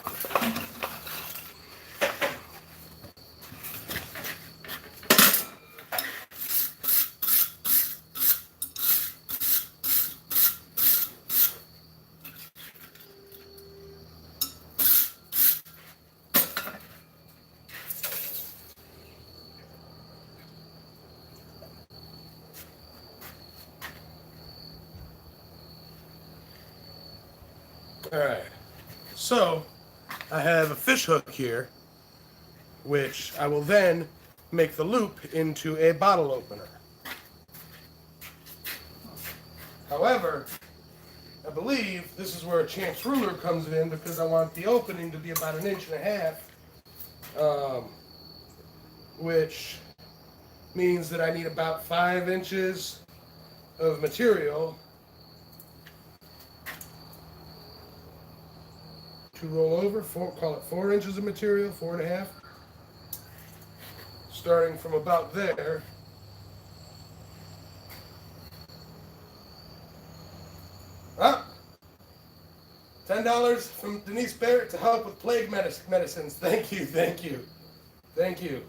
All right. So, I have a fish hook here, which I will then make the loop into a bottle opener. However, I believe this is where a chance ruler comes in because I want the opening to be about 1.5 inches, which means that I need about 5 inches of material to roll over. Call it 4 inches of material, 4.5, starting from about there. Ah, $10 from Denise Barrett to help with plague medicines. Thank you, thank you, thank you.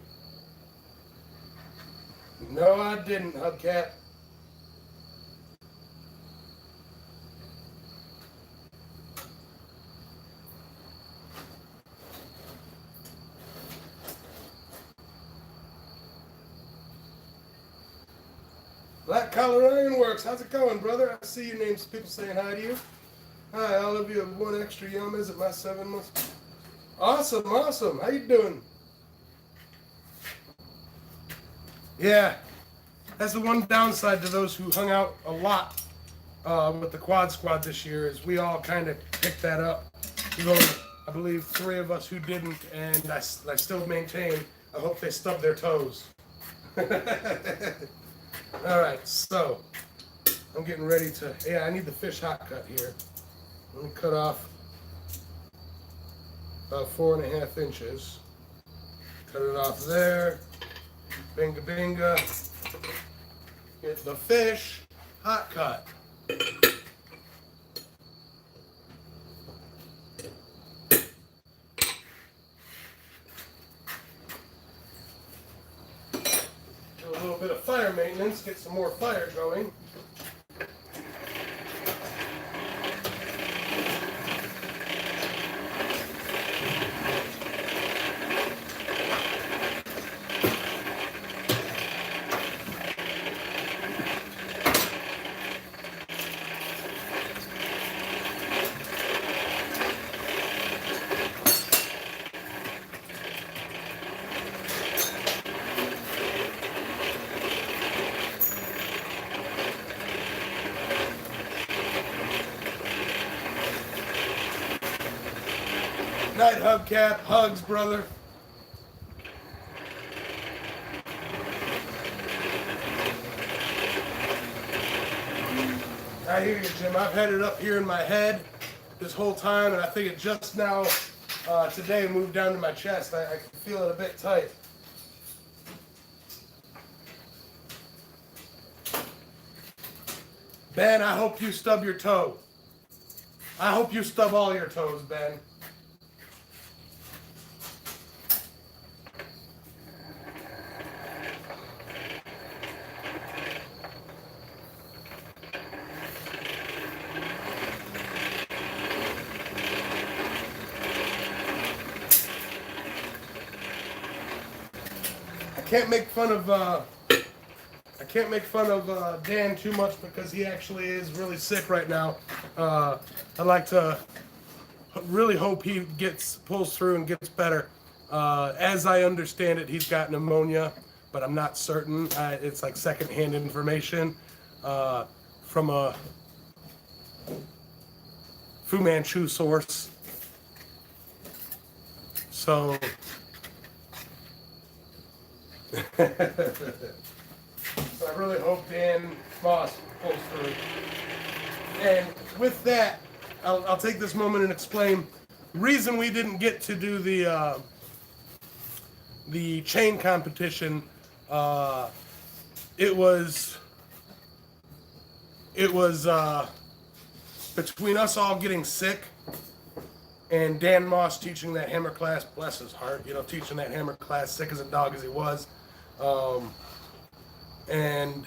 No, I didn't, Hubcat. Black Collar Ironworks, how's it going, brother? I see your names, people saying hi to you. Hi, all of you have 1 extra Yamez at my 7 months. Awesome, awesome. How you doing? Yeah, that's the one downside to those who hung out a lot with the Quad Squad this year is we all kind of picked that up. Even though I believe 3 of us who didn't, and I still maintain, I hope they stub their toes. All right, so I'm getting ready to, yeah, I need the fish hot cut here. Let me cut off about 4.5 inches. Cut it off there. Binga binga. Get the fish hot cut. Do a little bit of fire maintenance, get some more fire going. Night, Hubcap. Hugs, brother. I hear you, Jim. I've had it up here in my head this whole time, and I think it just now, today, moved down to my chest. I can feel it a bit tight. Ben, I hope you stub your toe. I hope you stub all your toes, Ben. I can't make fun of Dan too much because he actually is really sick right now. I'd like to really hope he pulls through and gets better. As I understand it, he's got pneumonia, but I'm not certain. It's like secondhand information from a Fu Manchu source. So. So I really hope Dan Moss pulls through. And with that, I'll take this moment and explain the reason we didn't get to do the chain competition. It was between us all getting sick and Dan Moss teaching that hammer class, bless his heart, teaching that hammer class, sick as a dog as he was. And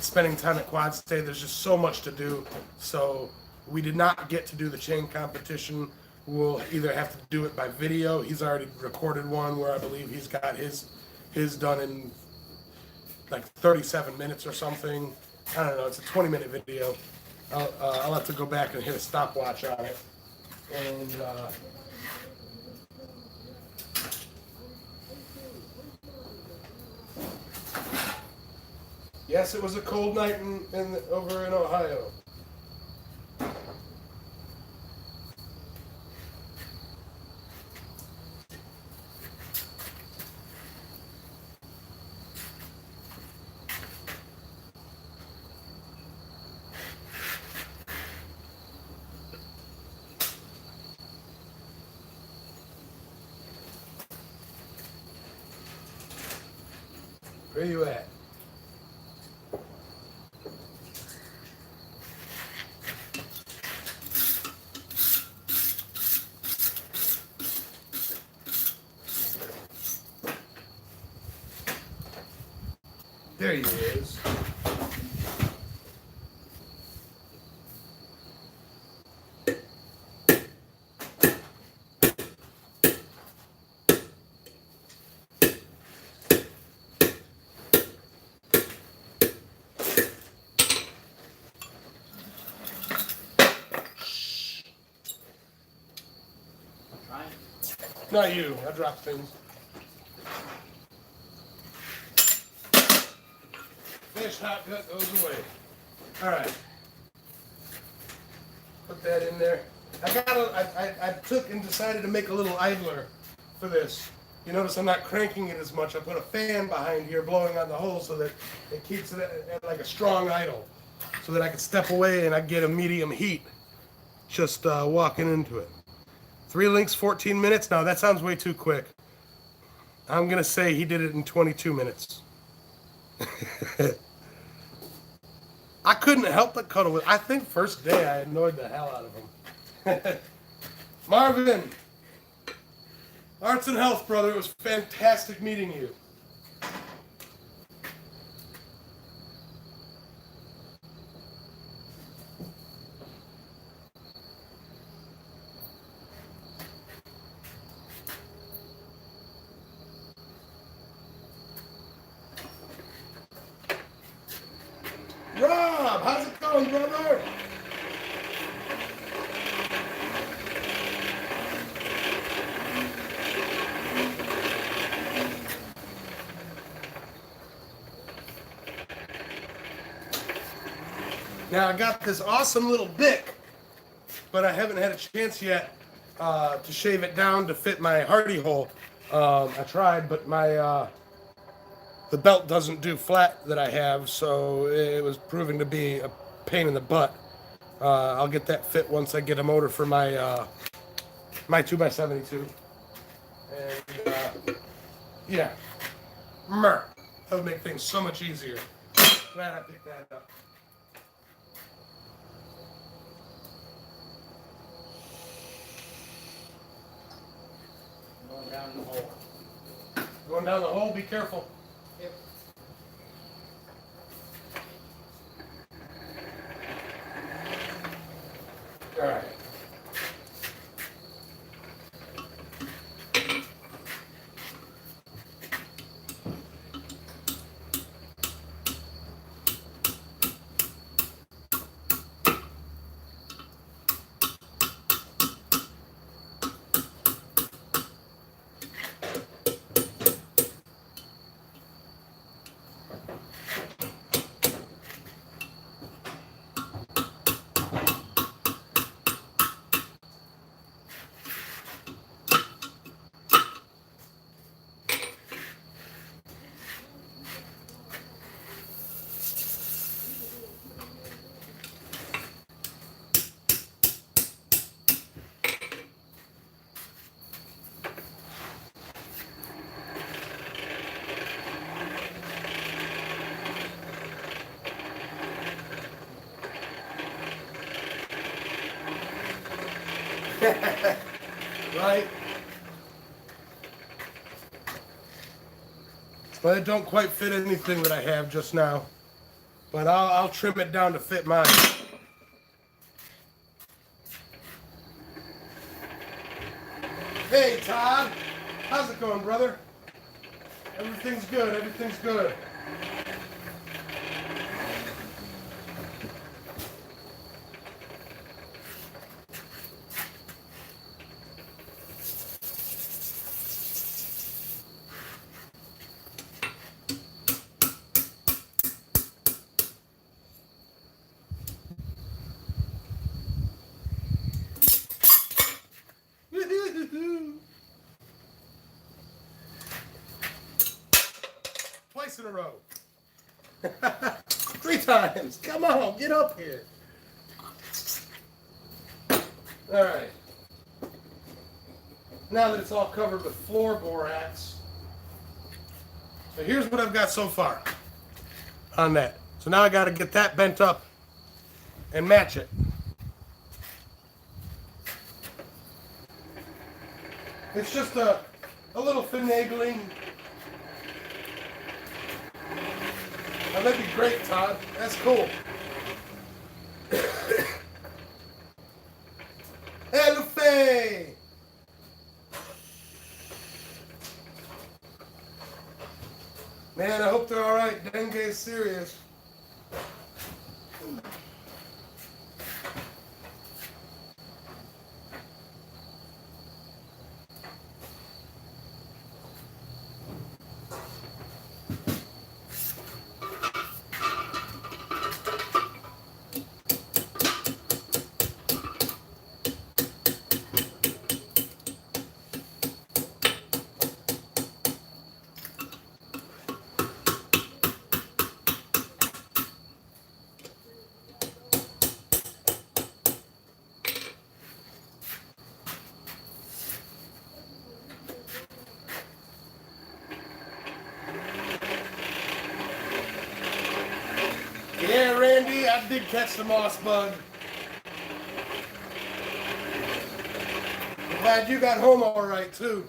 spending time at Quad State, there's just so much to do. So we did not get to do the chain competition. We'll either have to do it by video. He's already recorded one where I believe he's got his done in like 37 minutes or something. I don't know. It's a 20-minute video. I'll have to go back and hit a stopwatch on it. And Yes, it was a cold night over in Ohio. Where you at? There he is. Not you. I dropped things. Fish hot gut goes away. All right. Put that in there. I took and decided to make a little idler for this. You notice I'm not cranking it as much. I put a fan behind here blowing on the hole so that it keeps it at like a strong idle, so that I can step away and I get a medium heat just walking into it. 3 links, 14 minutes. Now that sounds way too quick. I'm gonna say he did it in 22 minutes. I couldn't help but cuddle with. I think first day I annoyed the hell out of him. Marvin, arts and health, brother. It was fantastic meeting you. Rob, how's it going, brother? Now I got this awesome little bick, but I haven't had a chance yet to shave it down to fit my hardy hole. I tried, but my the belt doesn't do flat that I have, so it was proving to be a pain in the butt. I'll get that fit once I get a motor for my my 2x72. And yeah, that would make things so much easier. Glad I picked that up. Going down the hole. Going down the hole, be careful. Yep. All right. Right? But it don't quite fit anything that I have just now. But I'll trim it down to fit mine. Hey, Todd. How's it going, brother? Everything's good. Everything's good. twice in a row. 3 times. Come on, get up here. All right. Now that it's all covered with floor borax. So here's what I've got so far on that. So now I got to get that bent up and match it. It's just a little finagling. Oh, that'd be great, Todd. That's cool. Hey, Luffy! Man, I hope they're all right. Dengue is serious. Yeah, Randy, I did catch the moss bug. I'm glad you got home all right, too.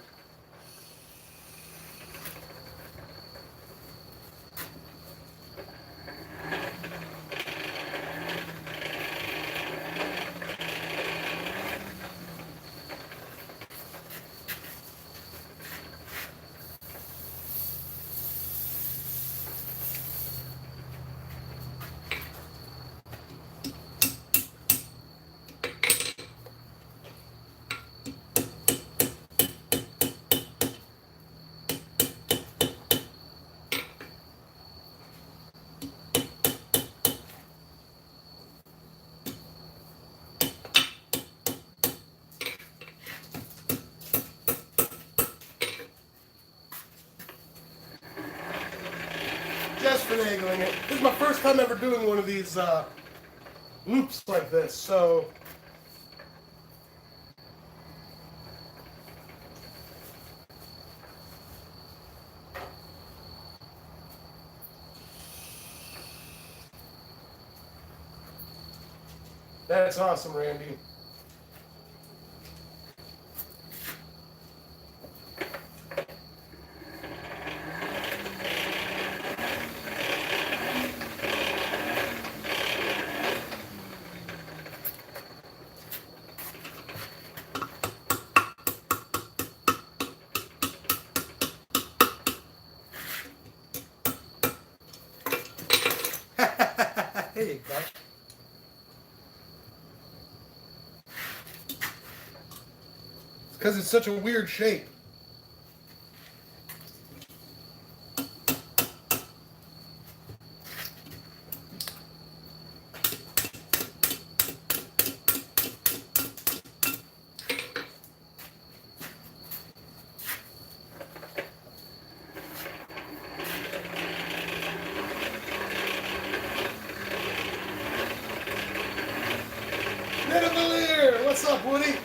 Just finagling it. This is my first time ever doing one of these loops like this, so that's awesome, Randy. There you go. It's because it's such a weird shape. What's up, Woody?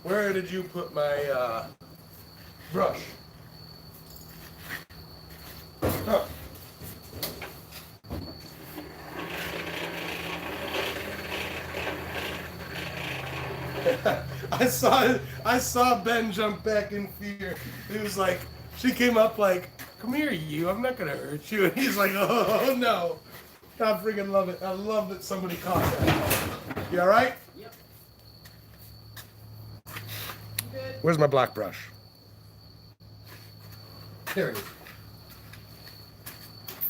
Where did you put my brush? Huh. I saw Ben jump back in fear. He was like, she came up like, come here, you. I'm not gonna hurt you. And he's like, oh no. I freaking love it. I love that somebody caught that. You all right? Yep. You good? Where's my black brush? Here it is.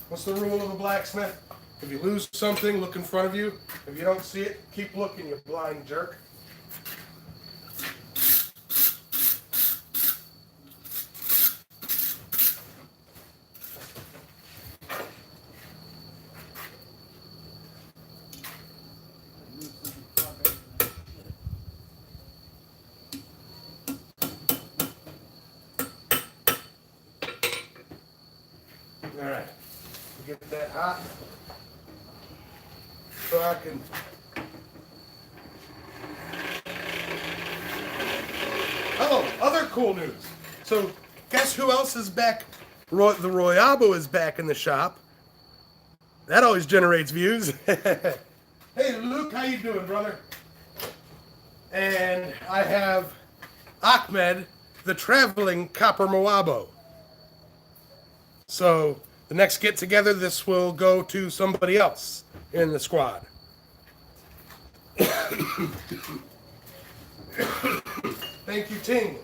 What's the rule of a blacksmith? If you lose something, look in front of you. If you don't see it, keep looking, you blind jerk. All right, get that hot so I can. Oh, other cool news. So, guess who else is back? The Royabo is back in the shop. That always generates views. Hey, Luke, how you doing, brother? And I have Ahmed, the traveling Copper Moabo. So the next get together, this will go to somebody else in the squad. Thank you, Ting.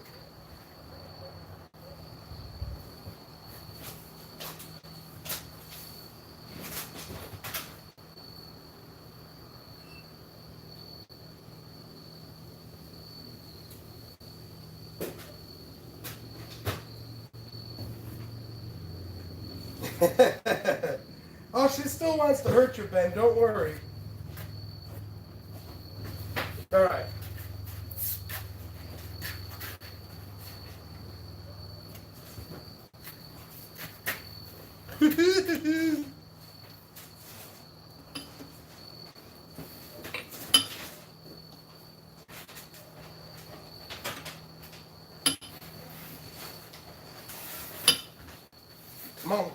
Oh, she still wants to hurt you, Ben. Don't worry. All right. Come on.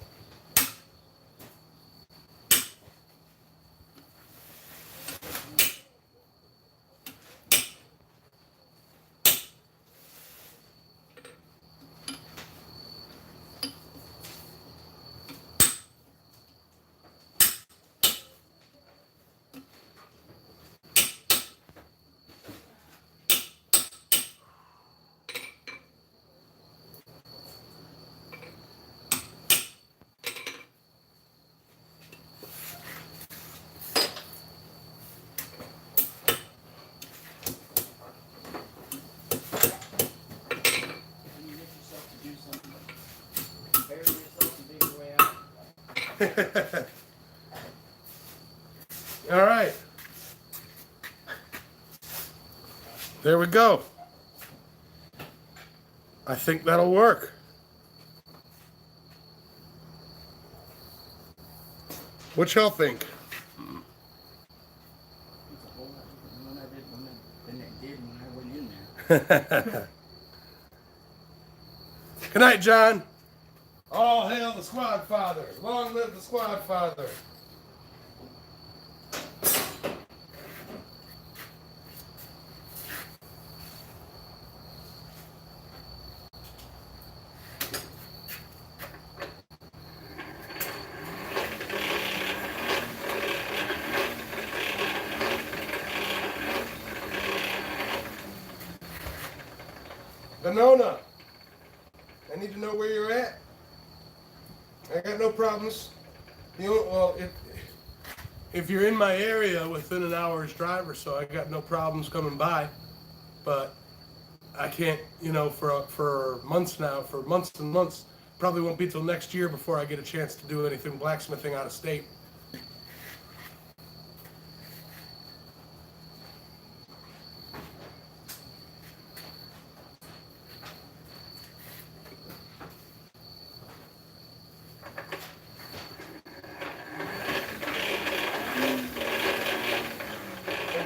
All right. There we go. I think that'll work. What y'all think? Good night, John. All hail the squad father. Long live the squad father. Venona, I need to know where you're at. I got no problems. You know, well, if you're in my area within an hour's drive or so, I got no problems coming by. But I can't, you know, for months now, for months and months, probably won't be till next year before I get a chance to do anything blacksmithing out of state.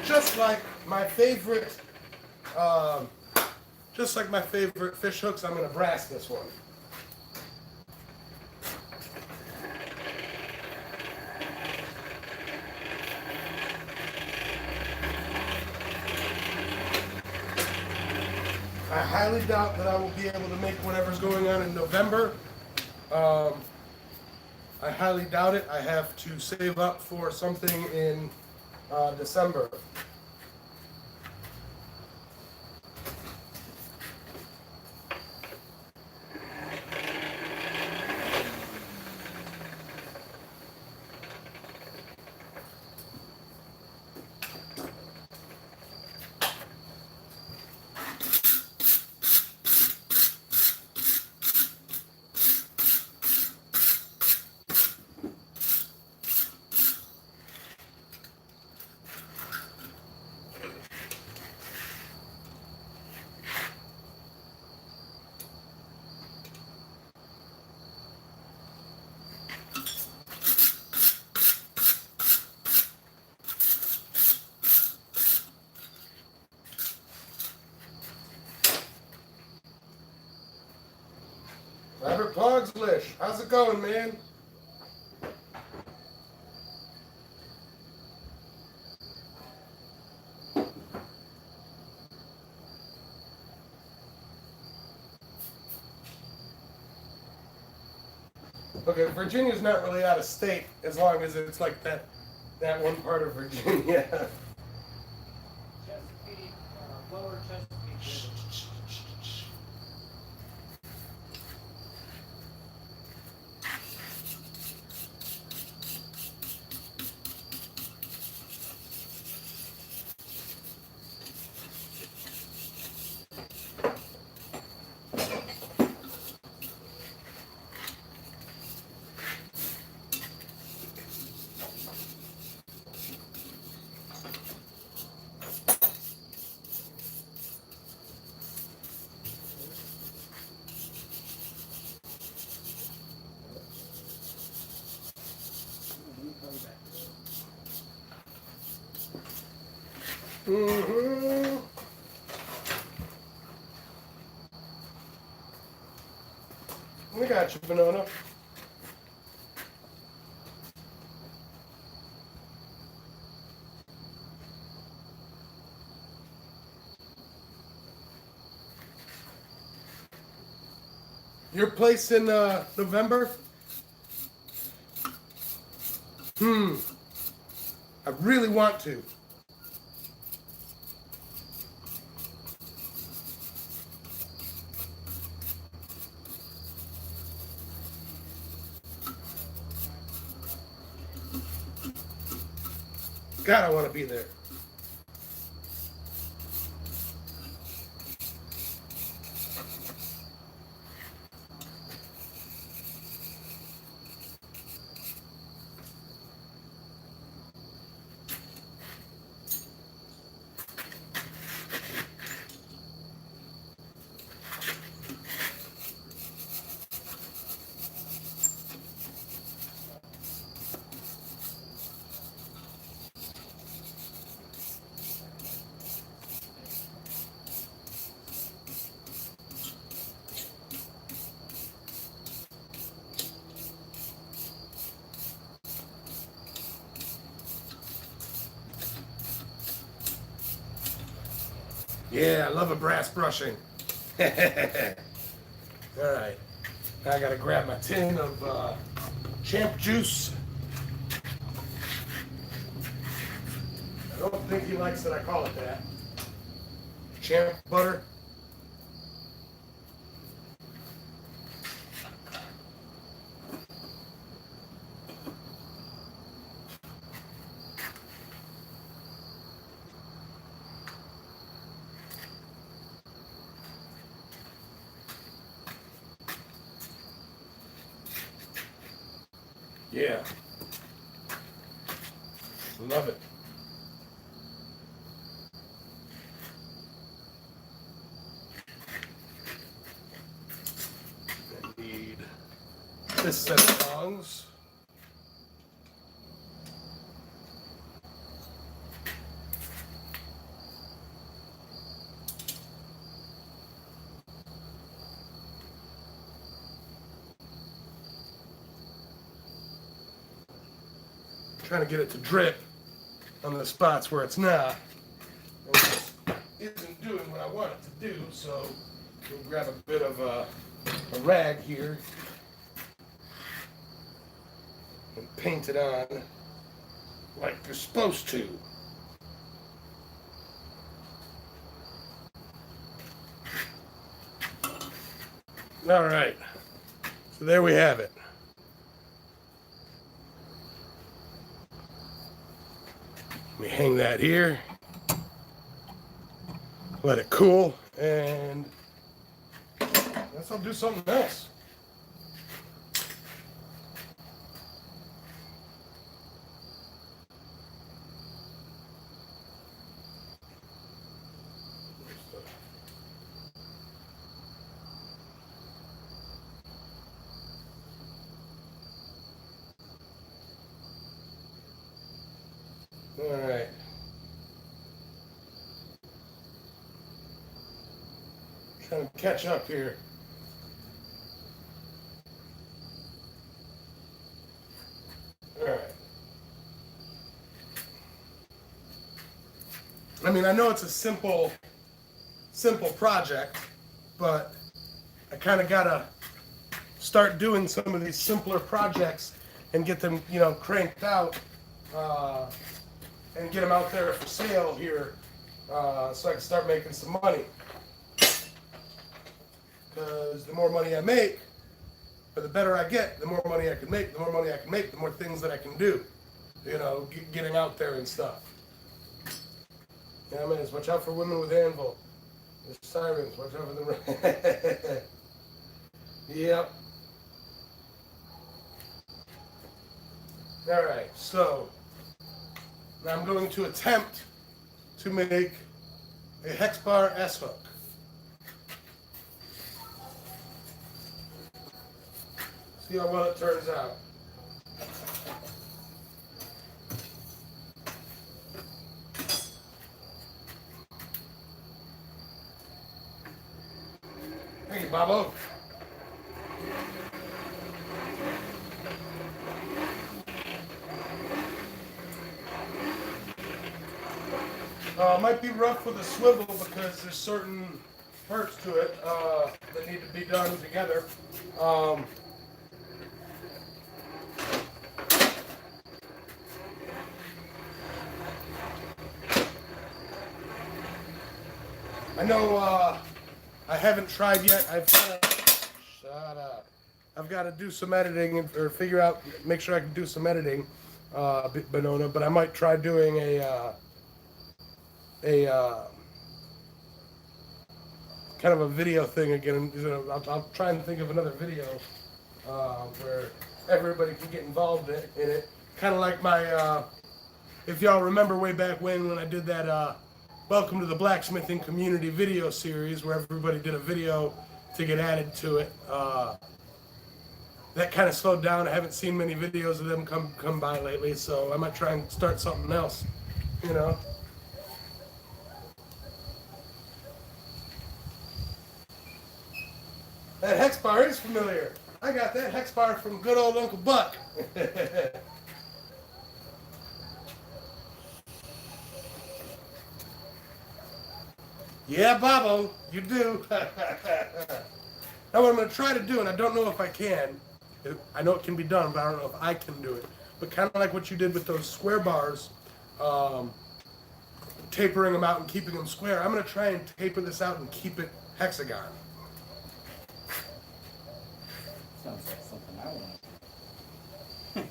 Just like my favorite fish hooks, I'm gonna brass this one. highly doubt that I will be able to make whatever's going on in November. I highly doubt it. I have to save up for something in December. Robert Pogslish, how's it going, man? Okay, Virginia's not really out of state as long as it's like that one part of Virginia. Chesapeake, lower Chesapeake River. Mm-hmm. We got you, Banana. Your place in November? I really want to. God, I want to be there. Yeah, I love a brass brushing. All right. Now I gotta grab my tin of champ juice. I don't think he likes that I call it that. Champ butter. Yeah. Love it. I need this set of tongs. Trying to get it to drip on the spots where it's not. It isn't doing what I want it to do, so We'll grab a bit of a rag here and paint it on like you're supposed to. All right, so there we have it. Let me hang that here, let it cool, and I guess I'll do something else. All right. Trying to catch up here. All right. I mean, I know it's a simple project, but I kind of gotta start doing some of these simpler projects and get them, you know, cranked out, and get them out there for sale here, so I can start making some money. Because the more money I make, or the better I get, the more money I can make. The more money I can make, the more things that I can do. You know, getting out there and stuff. Yamez, watch out for women with anvil. There's sirens. Watch out for the. Yep. All right. So now I'm going to attempt to make a hex bar S hook. See how well it turns out. Thank you, Bobo. It might be rough with a swivel because there's certain parts to it that need to be done together. I know I haven't tried yet. I've got to do some editing or figure out, make sure I can do some editing, Bonona. But I might try doing a kind of a video thing again. I'll try and think of another video where everybody can get involved in it. Kind of like my, if y'all remember way back when I did that Welcome to the Blacksmithing Community video series where everybody did a video to get added to it. That kind of slowed down. I haven't seen many videos of them come by lately, so I might try and start something else, you know. That hex bar is familiar. I got that hex bar from good old Uncle Buck. Yeah, Bobo, you do. Now what I'm going to try to do, and I don't know if I can, I know it can be done, but I don't know if I can do it, but kind of like what you did with those square bars, tapering them out and keeping them square, I'm going to try and taper this out and keep it hexagon. Sounds like something I want to do.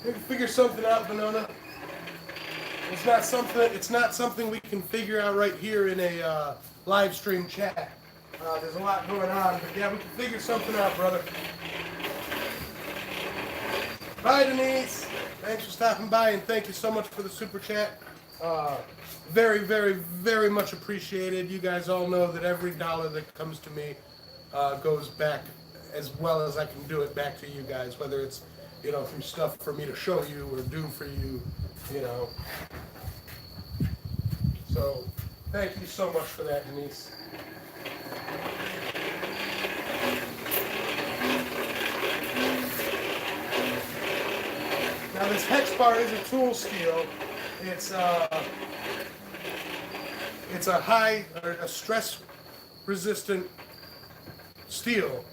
We can figure something out, Bonona. It's not something we can figure out right here in a live stream chat. There's a lot going on, but yeah, we can figure something out, brother. Bye, Denise. Thanks for stopping by, and thank you so much for the super chat. Very, very, very much appreciated. You guys all know that every dollar that comes to me goes back as well as I can do it back to you guys, whether it's, you know, through stuff for me to show you or do for you, you know. So, thank you so much for that, Denise. Now this hex bar is a tool steel. It's a high or a stress resistant steel.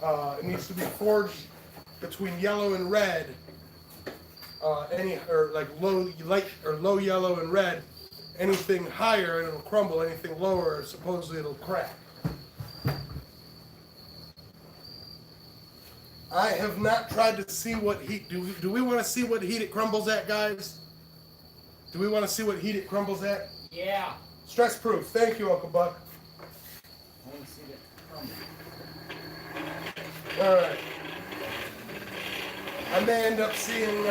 It needs to be forged between yellow and red. Like low yellow and red. Anything higher it'll crumble. Anything lower supposedly it'll crack. I have not tried to see what heat. Do we want to see what heat it crumbles at, guys? Do we want to see what heat it crumbles at? Yeah. Stress proof. Thank you, Uncle Buck. I want to see that crumble. All right. I may end up seeing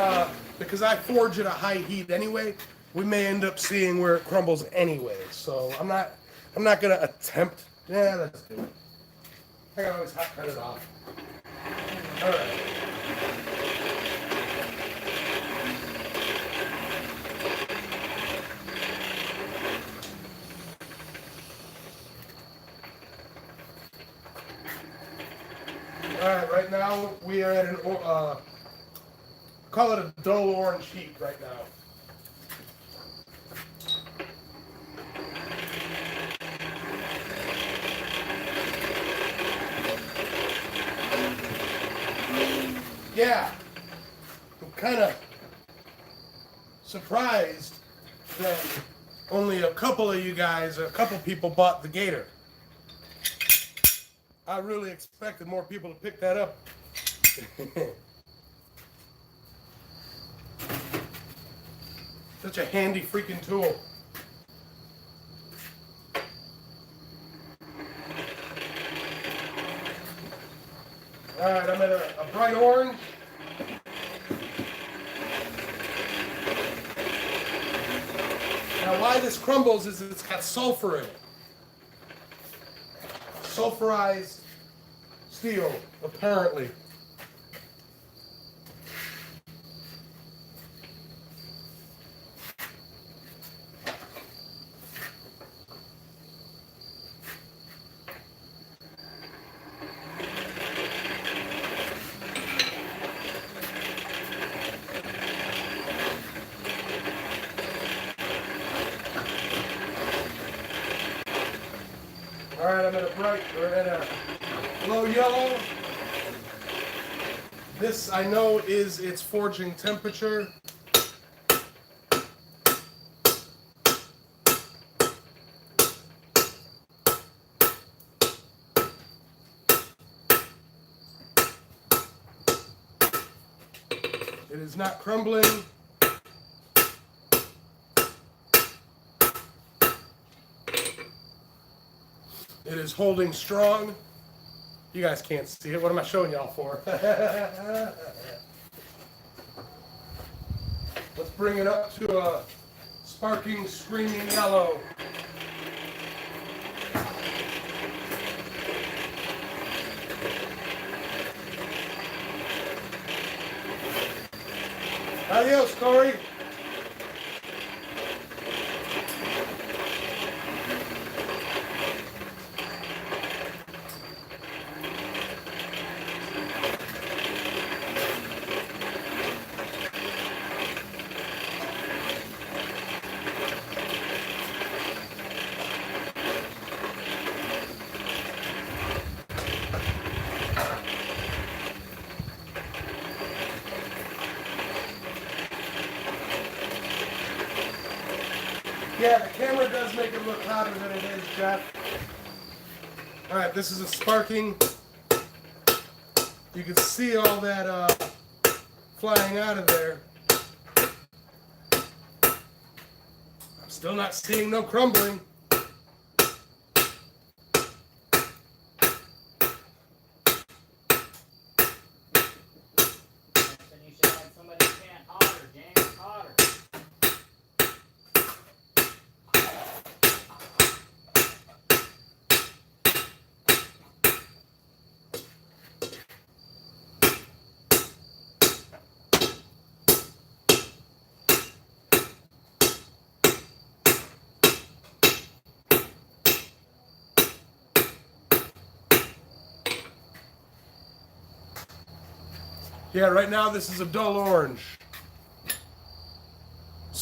because I forge at a high heat anyway. We may end up seeing where it crumbles anyway. So I'm not gonna attempt. Yeah, let's do it. I can always hot cut it off. All right. All right, right now we are at an, call it a dull orange heat right now. Yeah, I'm kind of surprised that only a couple people bought the Gator. I really expected more people to pick that up. Such a handy freaking tool. All right, I'm at a bright orange. Now, why this crumbles is it's got sulfur in it. Sulfurized steel, apparently. All right, I'm at a low yellow. This I know is its forging temperature. It is not crumbling. It is holding strong. You guys can't see it. What am I showing y'all for? Let's bring it up to a sparking, screaming yellow. Adios, Corey. Yeah, the camera does make it look hotter than it is, Jeff. All right, this is a sparking. You can see all that flying out of there. I'm still not seeing no crumbling. Yeah, right now this is a dull orange.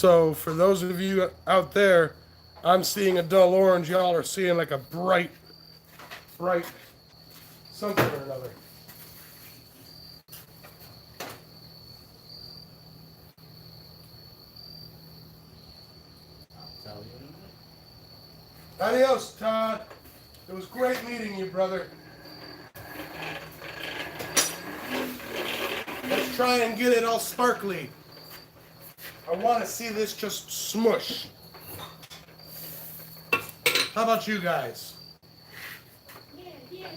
So for those of you out there, I'm seeing a dull orange. Y'all are seeing like a bright something or another. I'll tell you in a minute. Adios, Todd. It was great meeting you, brother. Let's try and get it all sparkly. I want to see this just smush. How about you guys? Yeah.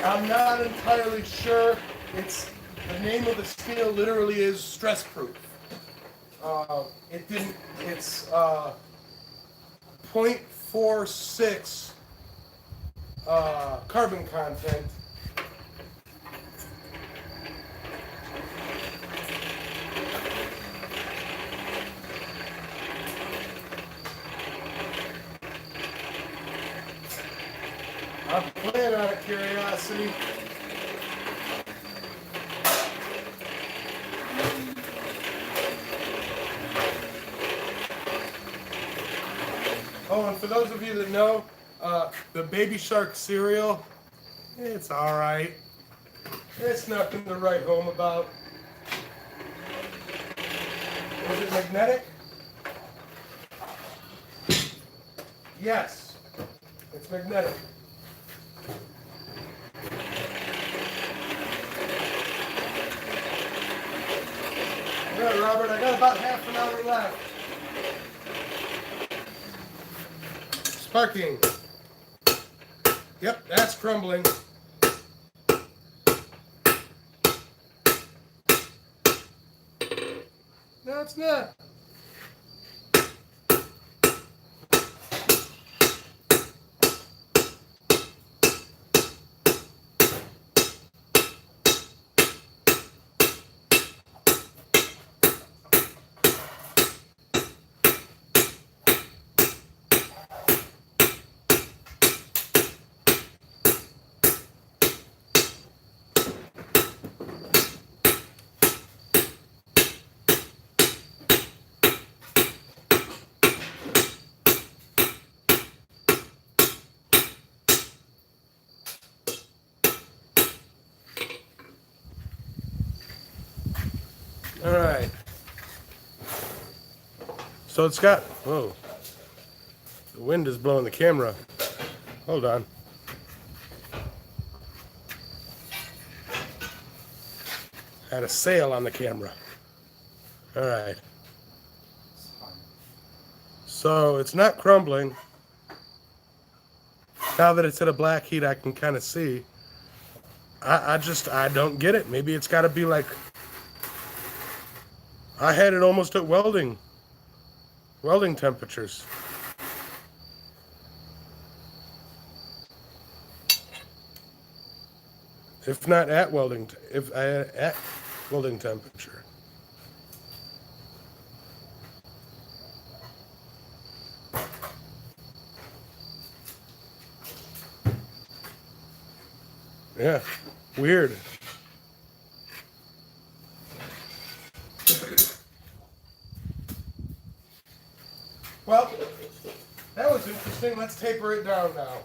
I'm not entirely sure. It's the name of the steel literally is stress proof. It's 0.46 carbon content. I'm playing out of curiosity. Oh, and for those of you that know, the Baby Shark cereal, it's alright. It's nothing to write home about. Was it magnetic? Yes, it's magnetic. All right, Robert, I got about half an hour left. Sparking. Yep, that's crumbling. No, it's not. All right. So it's got, whoa, the wind is blowing the camera. Hold on. Had a sail on the camera. All right. So it's not crumbling. Now that it's at a black heat, I can kind of see. I don't get it. Maybe it's got to be like, I had it almost at welding temperatures. If not at welding temperature. Yeah, weird. Well, that was interesting. Let's taper it down now.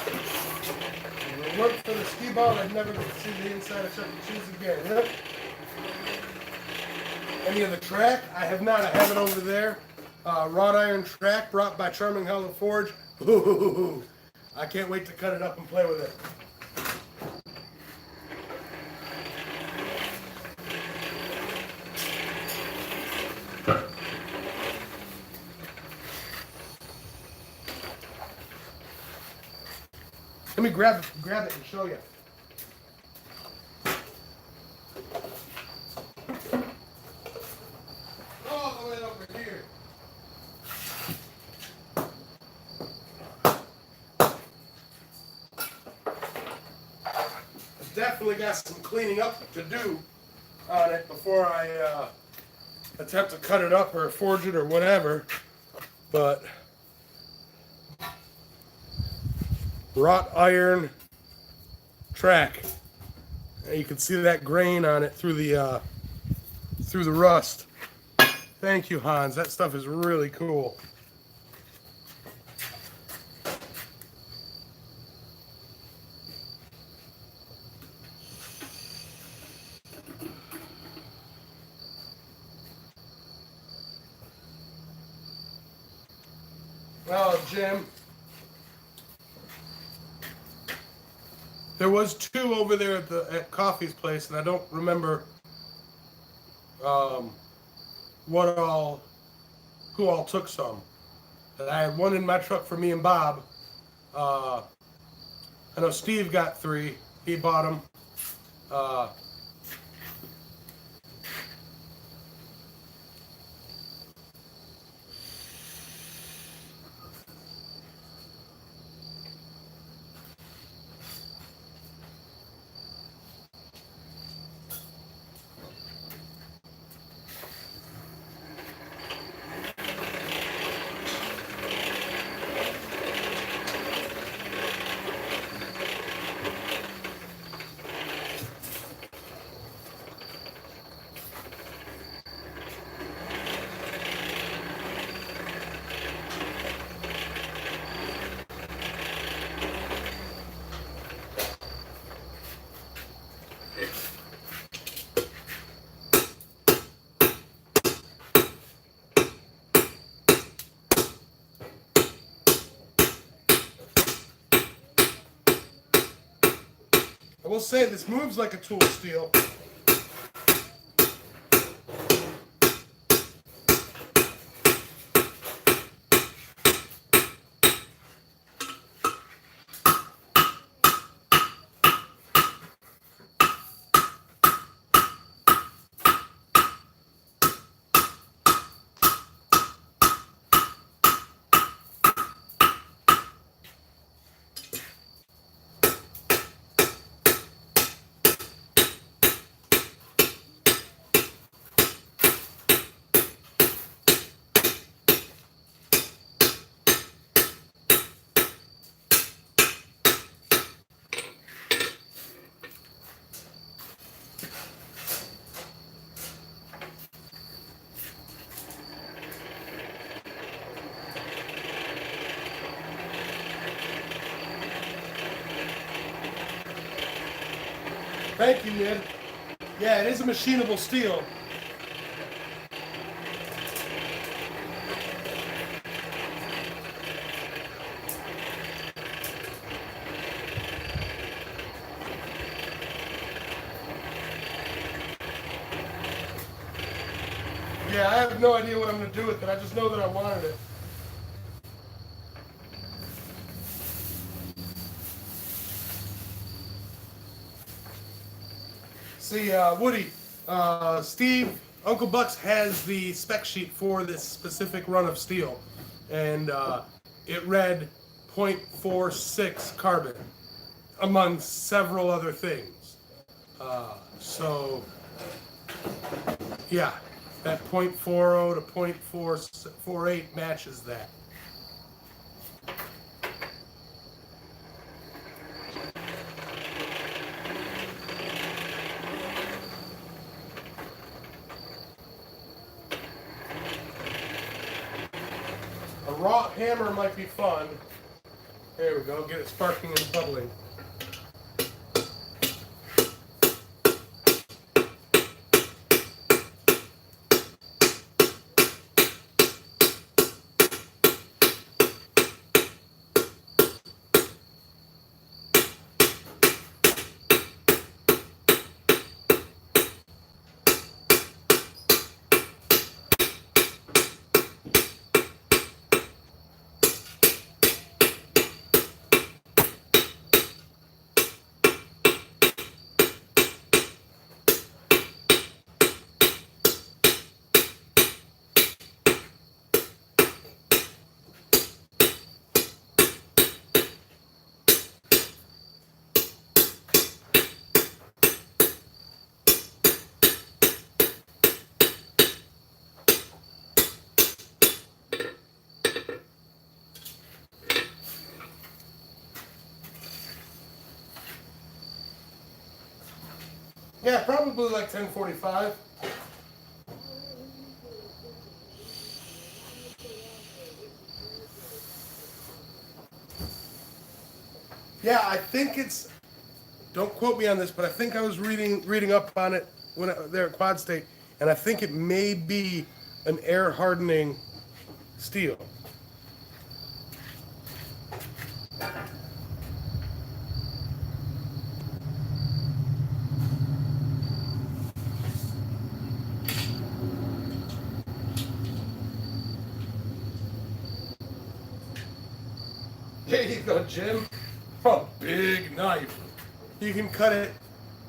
If it worked for the ski ball, I'd never get to see the inside of Chuck E. Cheese again. Yep. Any of the track? I have not. I have it over there. Wrought iron track brought by Charming Helen Forge. Ooh, I can't wait to cut it up and play with it. Let me grab it and show you. All the way over here. definitely got some cleaning up to do on it before I attempt to cut it up or forge it or whatever. But wrought iron track. And you can see that grain on it through the rust. Thank you, Hans. That stuff is really cool. Well, Jim, there was 2 over there at Coffee's place, and I don't remember who all took some. And I had 1 in my truck for me and Bob. I know Steve got 3. He bought them. I will say this moves like a tool steel. Thank you, Ned. Yeah, it is a machinable steel. Yeah, I have no idea what I'm going to do with it. I just know that I wanted it. See, Woody, Steve, Uncle Bucks has the spec sheet for this specific run of steel, and it read .46 carbon, among several other things. So, yeah, that .40 to .448 matches that. A raw hammer might be fun. There we go, get it sparking and bubbling. Yeah, probably like 10:45. Yeah, I think it's. Don't quote me on this, but I think I was reading up on it when they're at Quad State, and I think it may be an air hardening steel. There you go, Jim. Oh, big knife. You can cut it,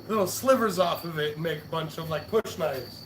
little slivers off of it, and make a bunch of like push knives.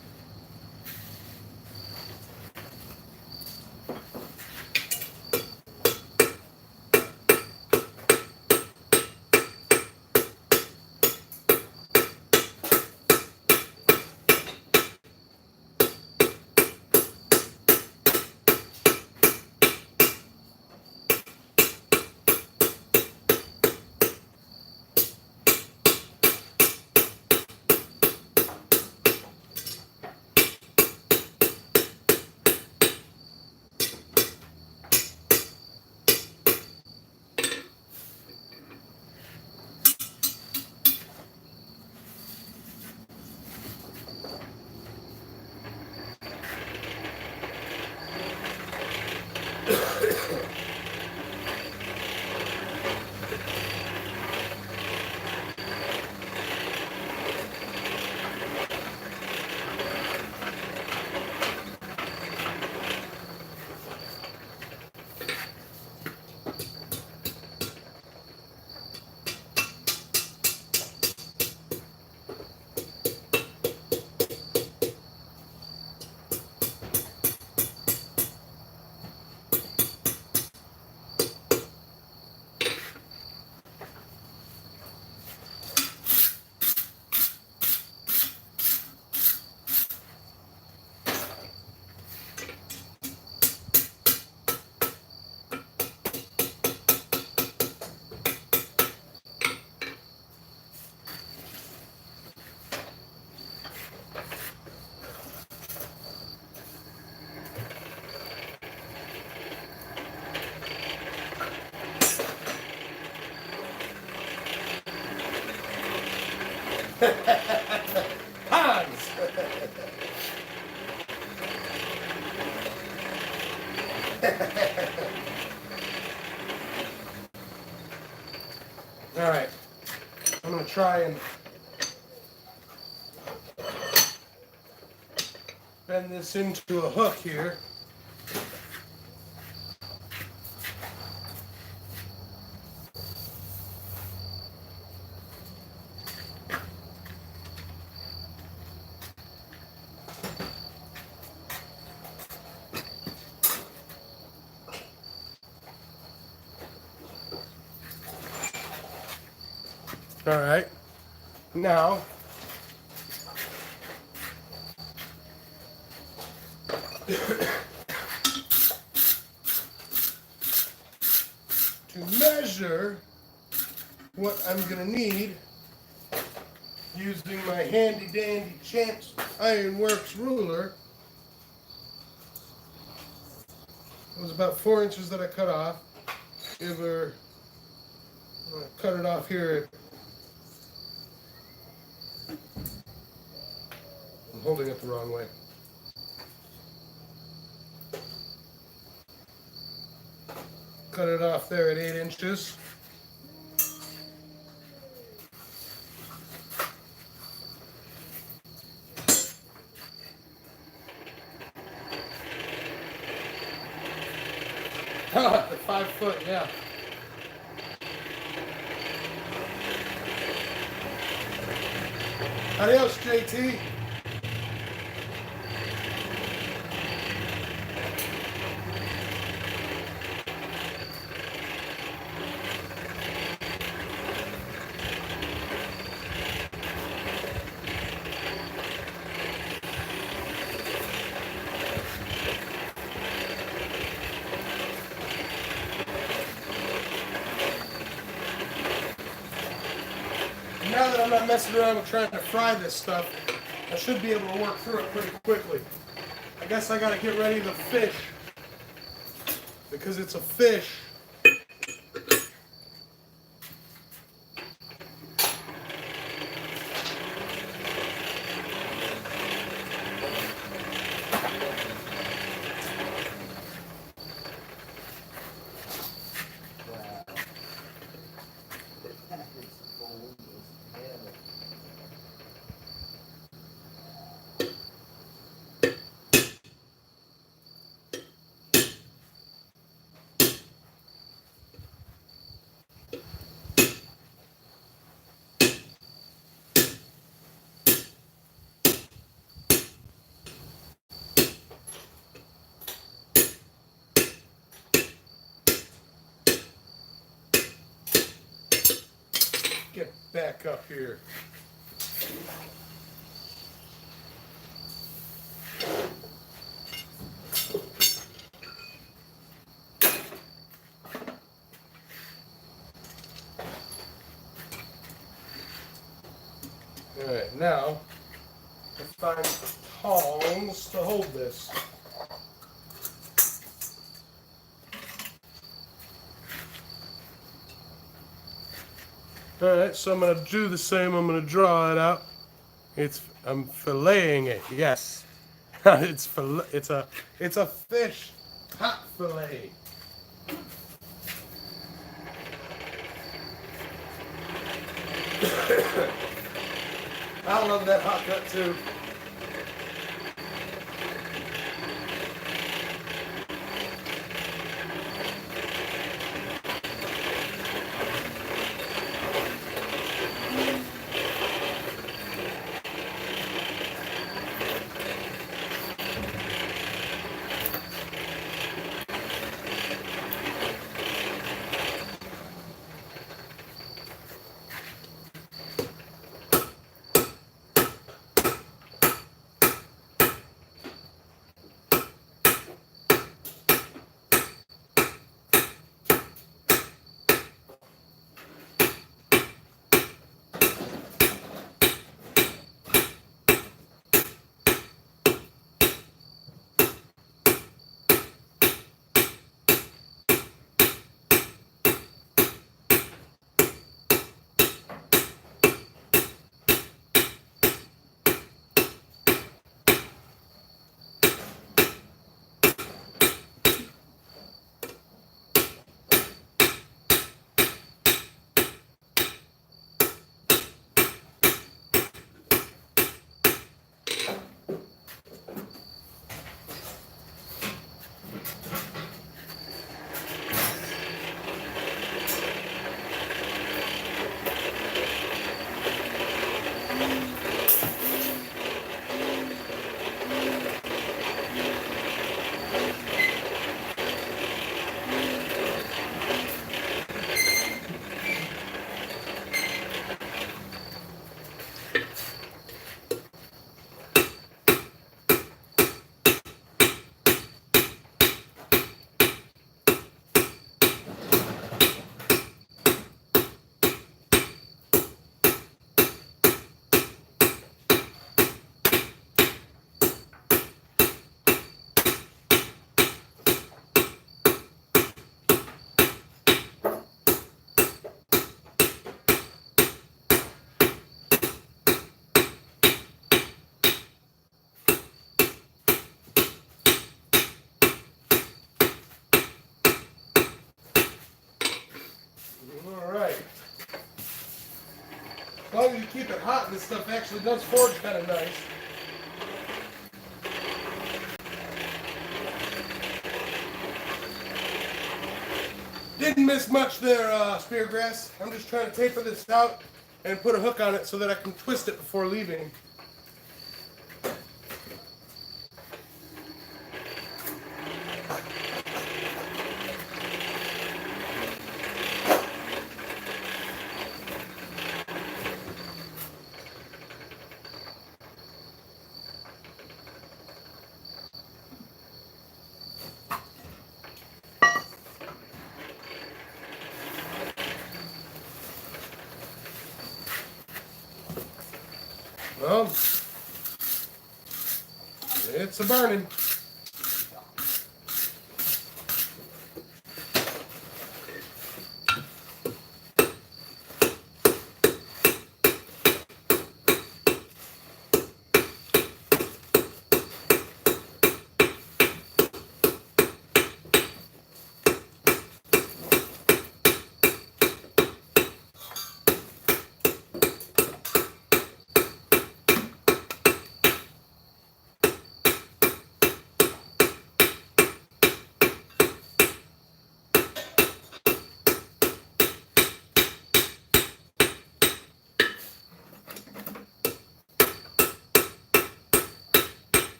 Hans! All right, I'm gonna try and bend this into a hook here. All right, now to measure what I'm gonna need using my handy dandy Champs Ironworks ruler. It was about 4 inches that I cut off. Give her, I'm gonna cut it off here. I'm holding it the wrong way. Cut it off there at 8 inches. The 5 foot, yeah. Adios, JT. now that I'm not messing around with trying to fry this stuff, I should be able to work through it pretty quickly. I guess I gotta get ready the fish. Because it's a fish. Wow. That is bold as hell. Get back up here. Alright, now let's find tongs to hold this. Alright, so I'm gonna do the same. I'm gonna draw it out. I'm filleting it, yes. it's a fish hot fillet. I love that hot cut too. As long as you keep it hot, this stuff actually does forge kind of nice. Didn't miss much there, Speargrass. I'm just trying to taper this out and put a hook on it so that I can twist it before leaving. Well, it's a burning.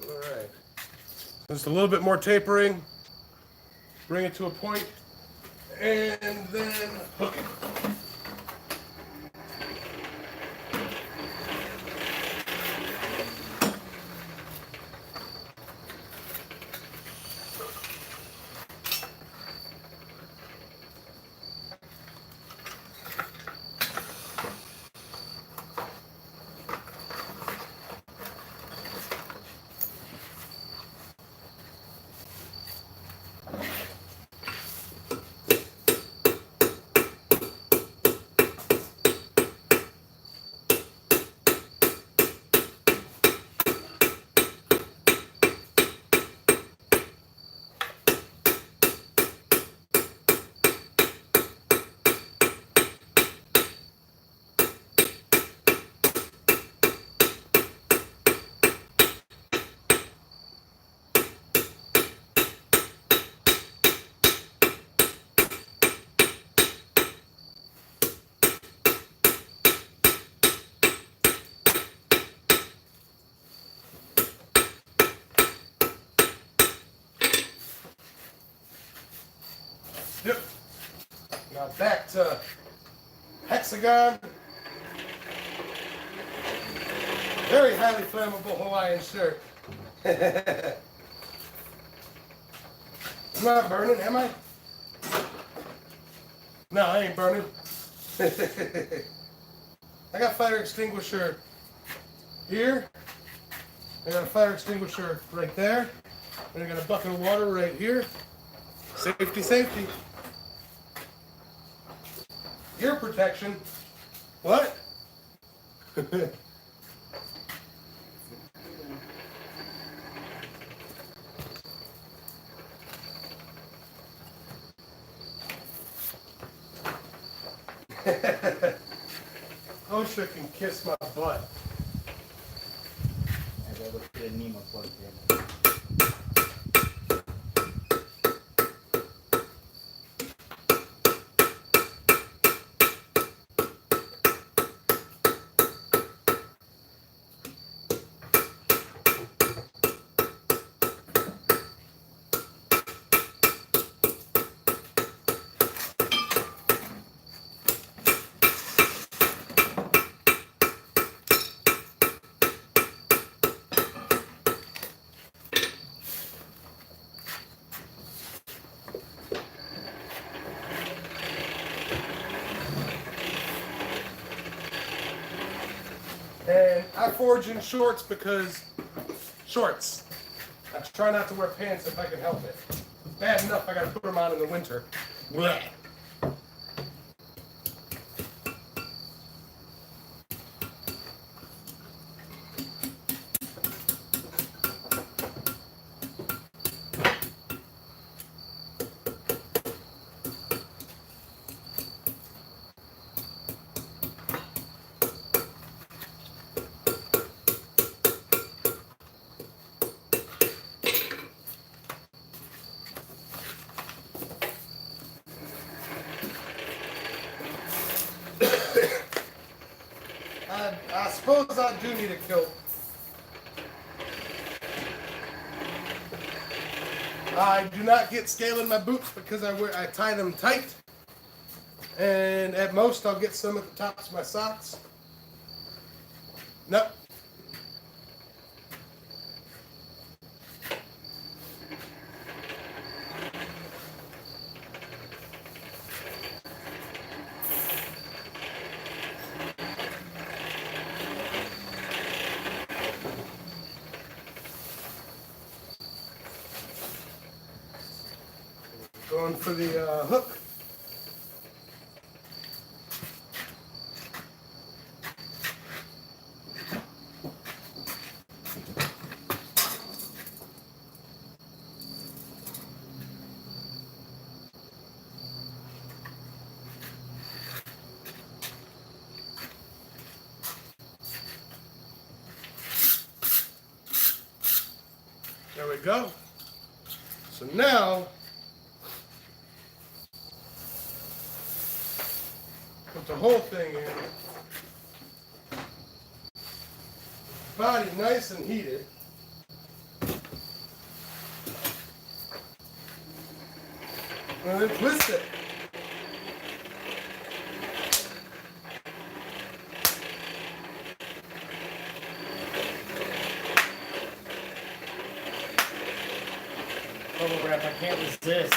Alright. Just a little bit more tapering. Bring it to a point. And then hook it. Yep. Now back to hexagon. Very highly flammable Hawaiian shirt. I'm not burning, am I? No, I ain't burning. I got fire extinguisher here. I got a fire extinguisher right there. And I got a bucket of water right here. Safety, safety. Ear protection. What? OSHA can kiss my butt. As I look at the Nemo plug here. And I forge in shorts because shorts. I try not to wear pants if I can help it. Bad enough I gotta put them on in the winter. Blech. I suppose I do need a kilt. I do not get scale in my boots because I tie them tight. And at most I'll get some at the tops of my socks. Nope. Going for the hook. There we go. So now, put the whole thing in. Body nice and heated. And then twist it. Bubble wrap, I can't resist.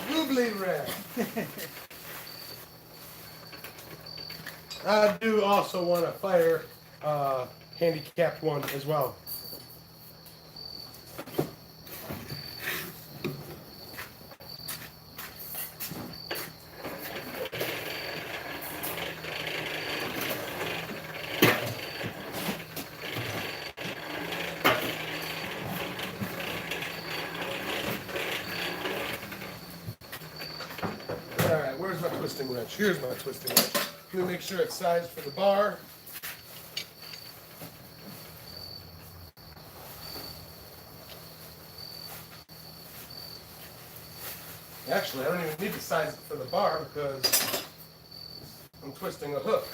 Googly wrap. I do also want a fire handicapped one as well. Alright, where's my twisting wrench? Here's my twisting wrench. Let me make sure it's sized for the bar. Actually, I don't even need to size it for the bar because I'm twisting a hook.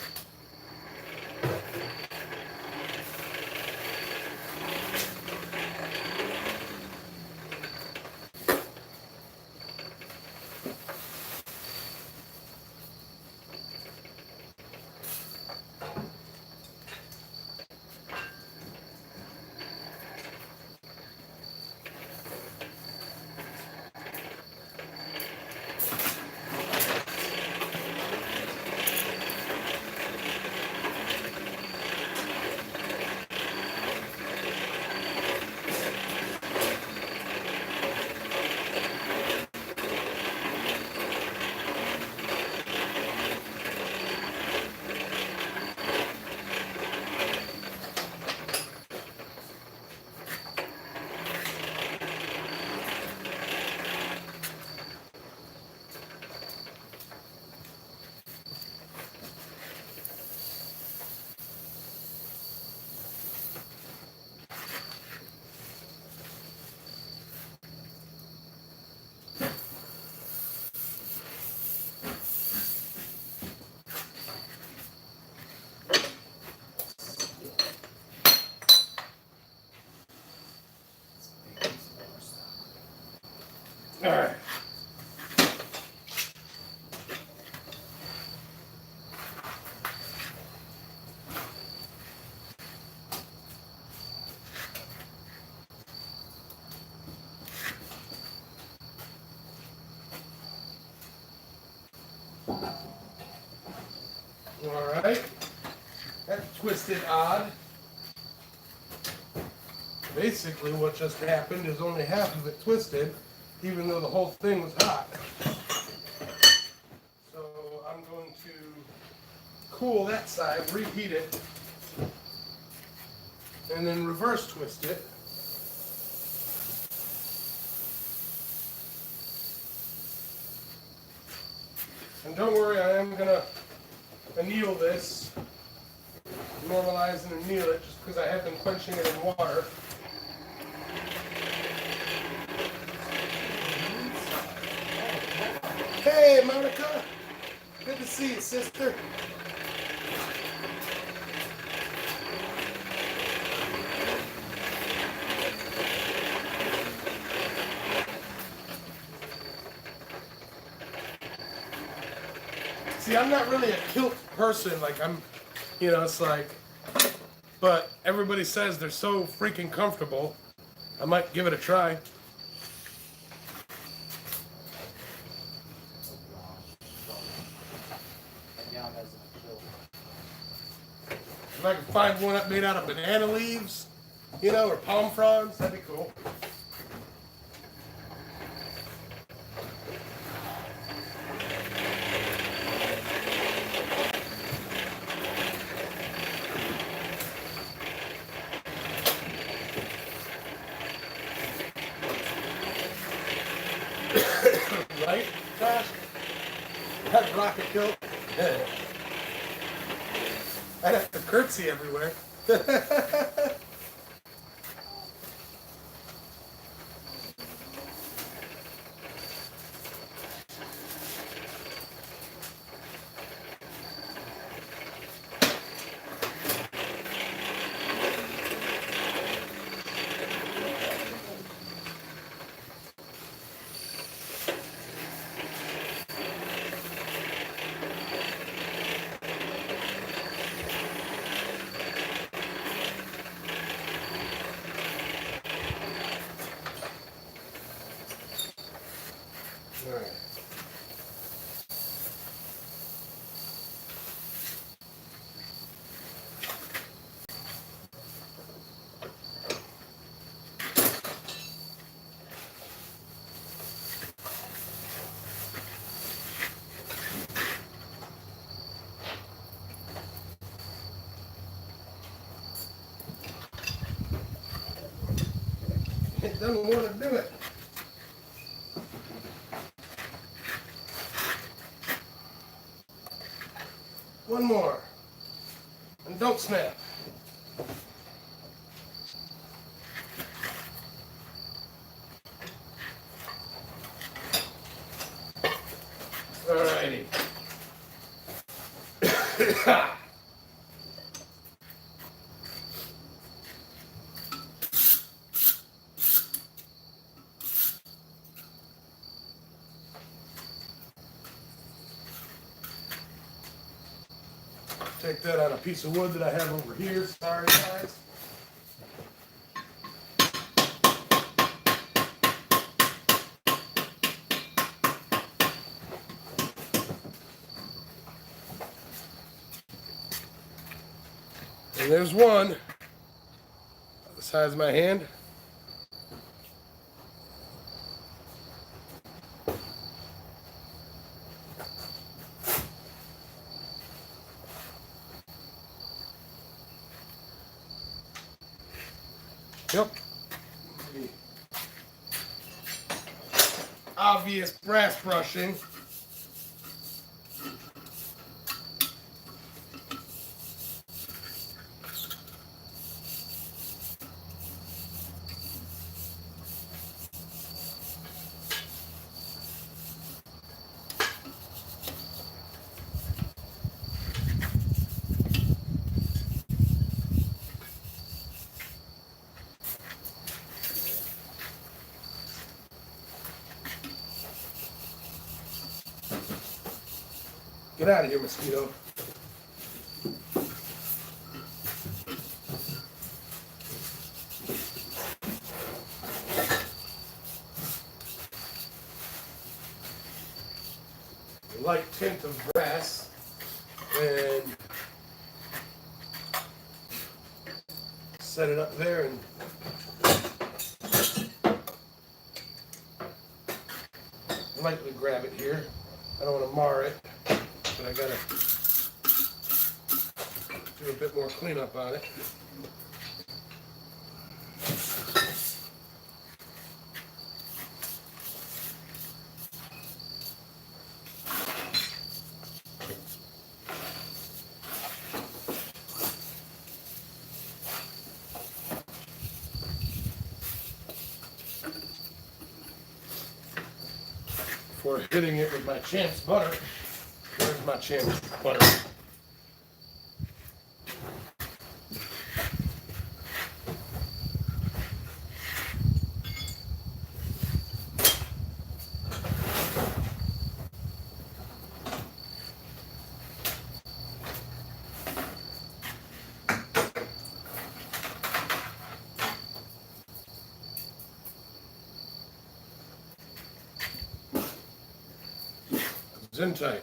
Alright. Alright. That twisted odd. Basically what just happened is only half of it twisted, even though the whole thing was hot. So I'm going to cool that side, reheat it, and then reverse twist it. And don't worry, I am gonna anneal this, normalize and anneal it, just because I have been quenching it in water. Hey, Monica! Good to see you, sister. See, I'm not really a kilt person, like it's like, but everybody says they're so freaking comfortable. I might give it a try. If I can find one made out of banana leaves, or palm fronds, that'd be cool. That rocket kill. I'd have to curtsy everywhere. All right. It doesn't want to do it. One more. And don't snap. Alrighty. Take that on a piece of wood that I have over here. Sorry, guys. And there's one, the size of my hand. Yep. The obvious brass brushing. Get out of here, mosquito. Light tint of brass and set it up there and lightly grab it here. I don't want to mar it, but I gotta do a bit more cleanup on it. Before hitting it with my Champs butter. Where's my Champs butter? In tight.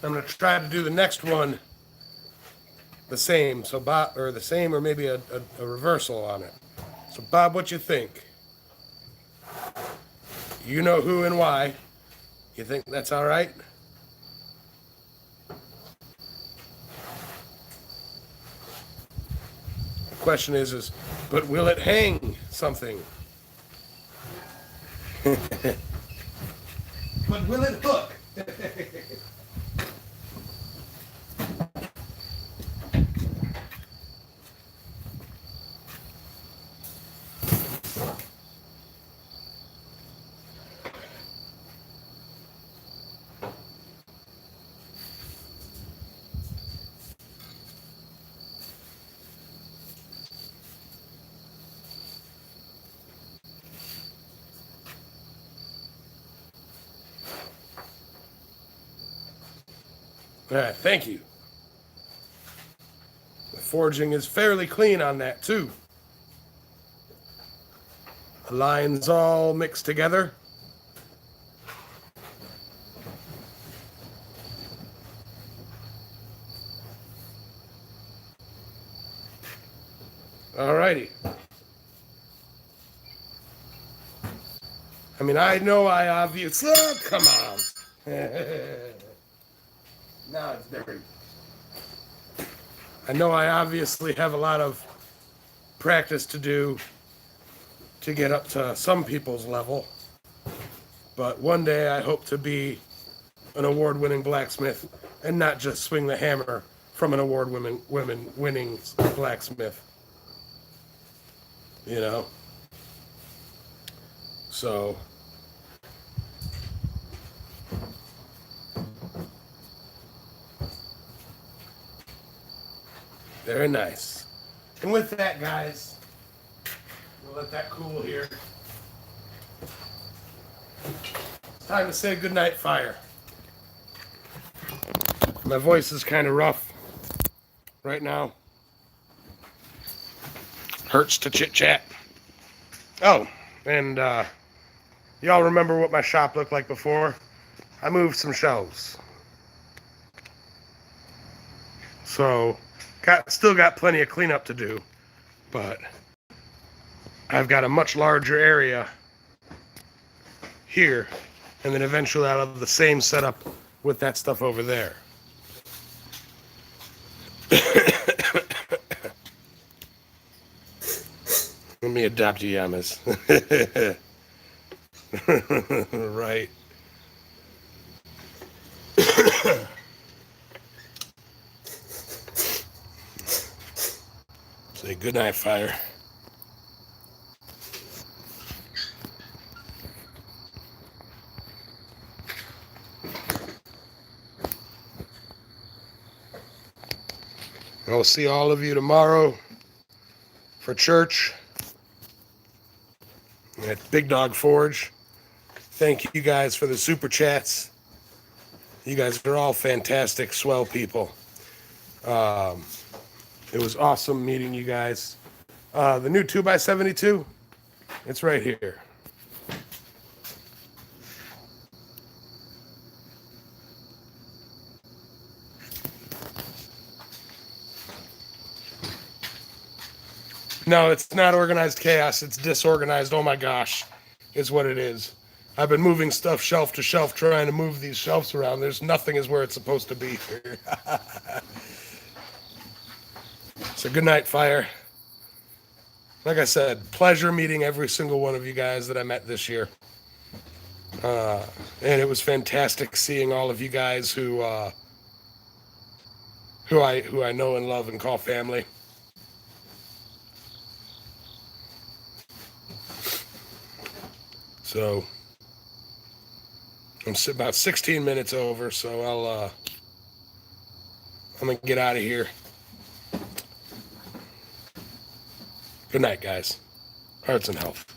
I'm going to try to do the next one the same. So Bob, or the same, or maybe a reversal on it. So Bob, what you think? You know who and why. You think that's all right? The question is, but will it hang something? But will it hook? All right, thank you. The forging is fairly clean on that too. The lines all mixed together. Alrighty. I mean, I know I obviously. Oh, come on. Now it's dirty. I know I obviously have a lot of practice to do to get up to some people's level, but one day I hope to be an award-winning blacksmith and not just swing the hammer from an award-winning blacksmith. You know? So very nice. And with that, guys, we'll let that cool here. It's time to say goodnight, fire. My voice is kind of rough right now. Hurts to chit-chat. Oh, and y'all remember what my shop looked like before? I moved some shelves. So, still got plenty of cleanup to do, but I've got a much larger area here, and then eventually I'll have the same setup with that stuff over there. Let me adopt you, Yamez. Right. Say goodnight, fire. I'll see all of you tomorrow for church at Big Dog Forge. Thank you guys for the super chats. You guys are all fantastic, swell people. It was awesome meeting you guys. The new 2x72, it's right here. No, it's not organized chaos. It's disorganized. Oh my gosh, is what it is. I've been moving stuff shelf to shelf, trying to move these shelves around. There's nothing is where it's supposed to be here. So good night, fire. Like I said, pleasure meeting every single one of you guys that I met this year. And it was fantastic seeing all of you guys who I know and love and call family. So I'm about 16 minutes over, so I'm gonna get out of here. Good night, guys. Hearts and health.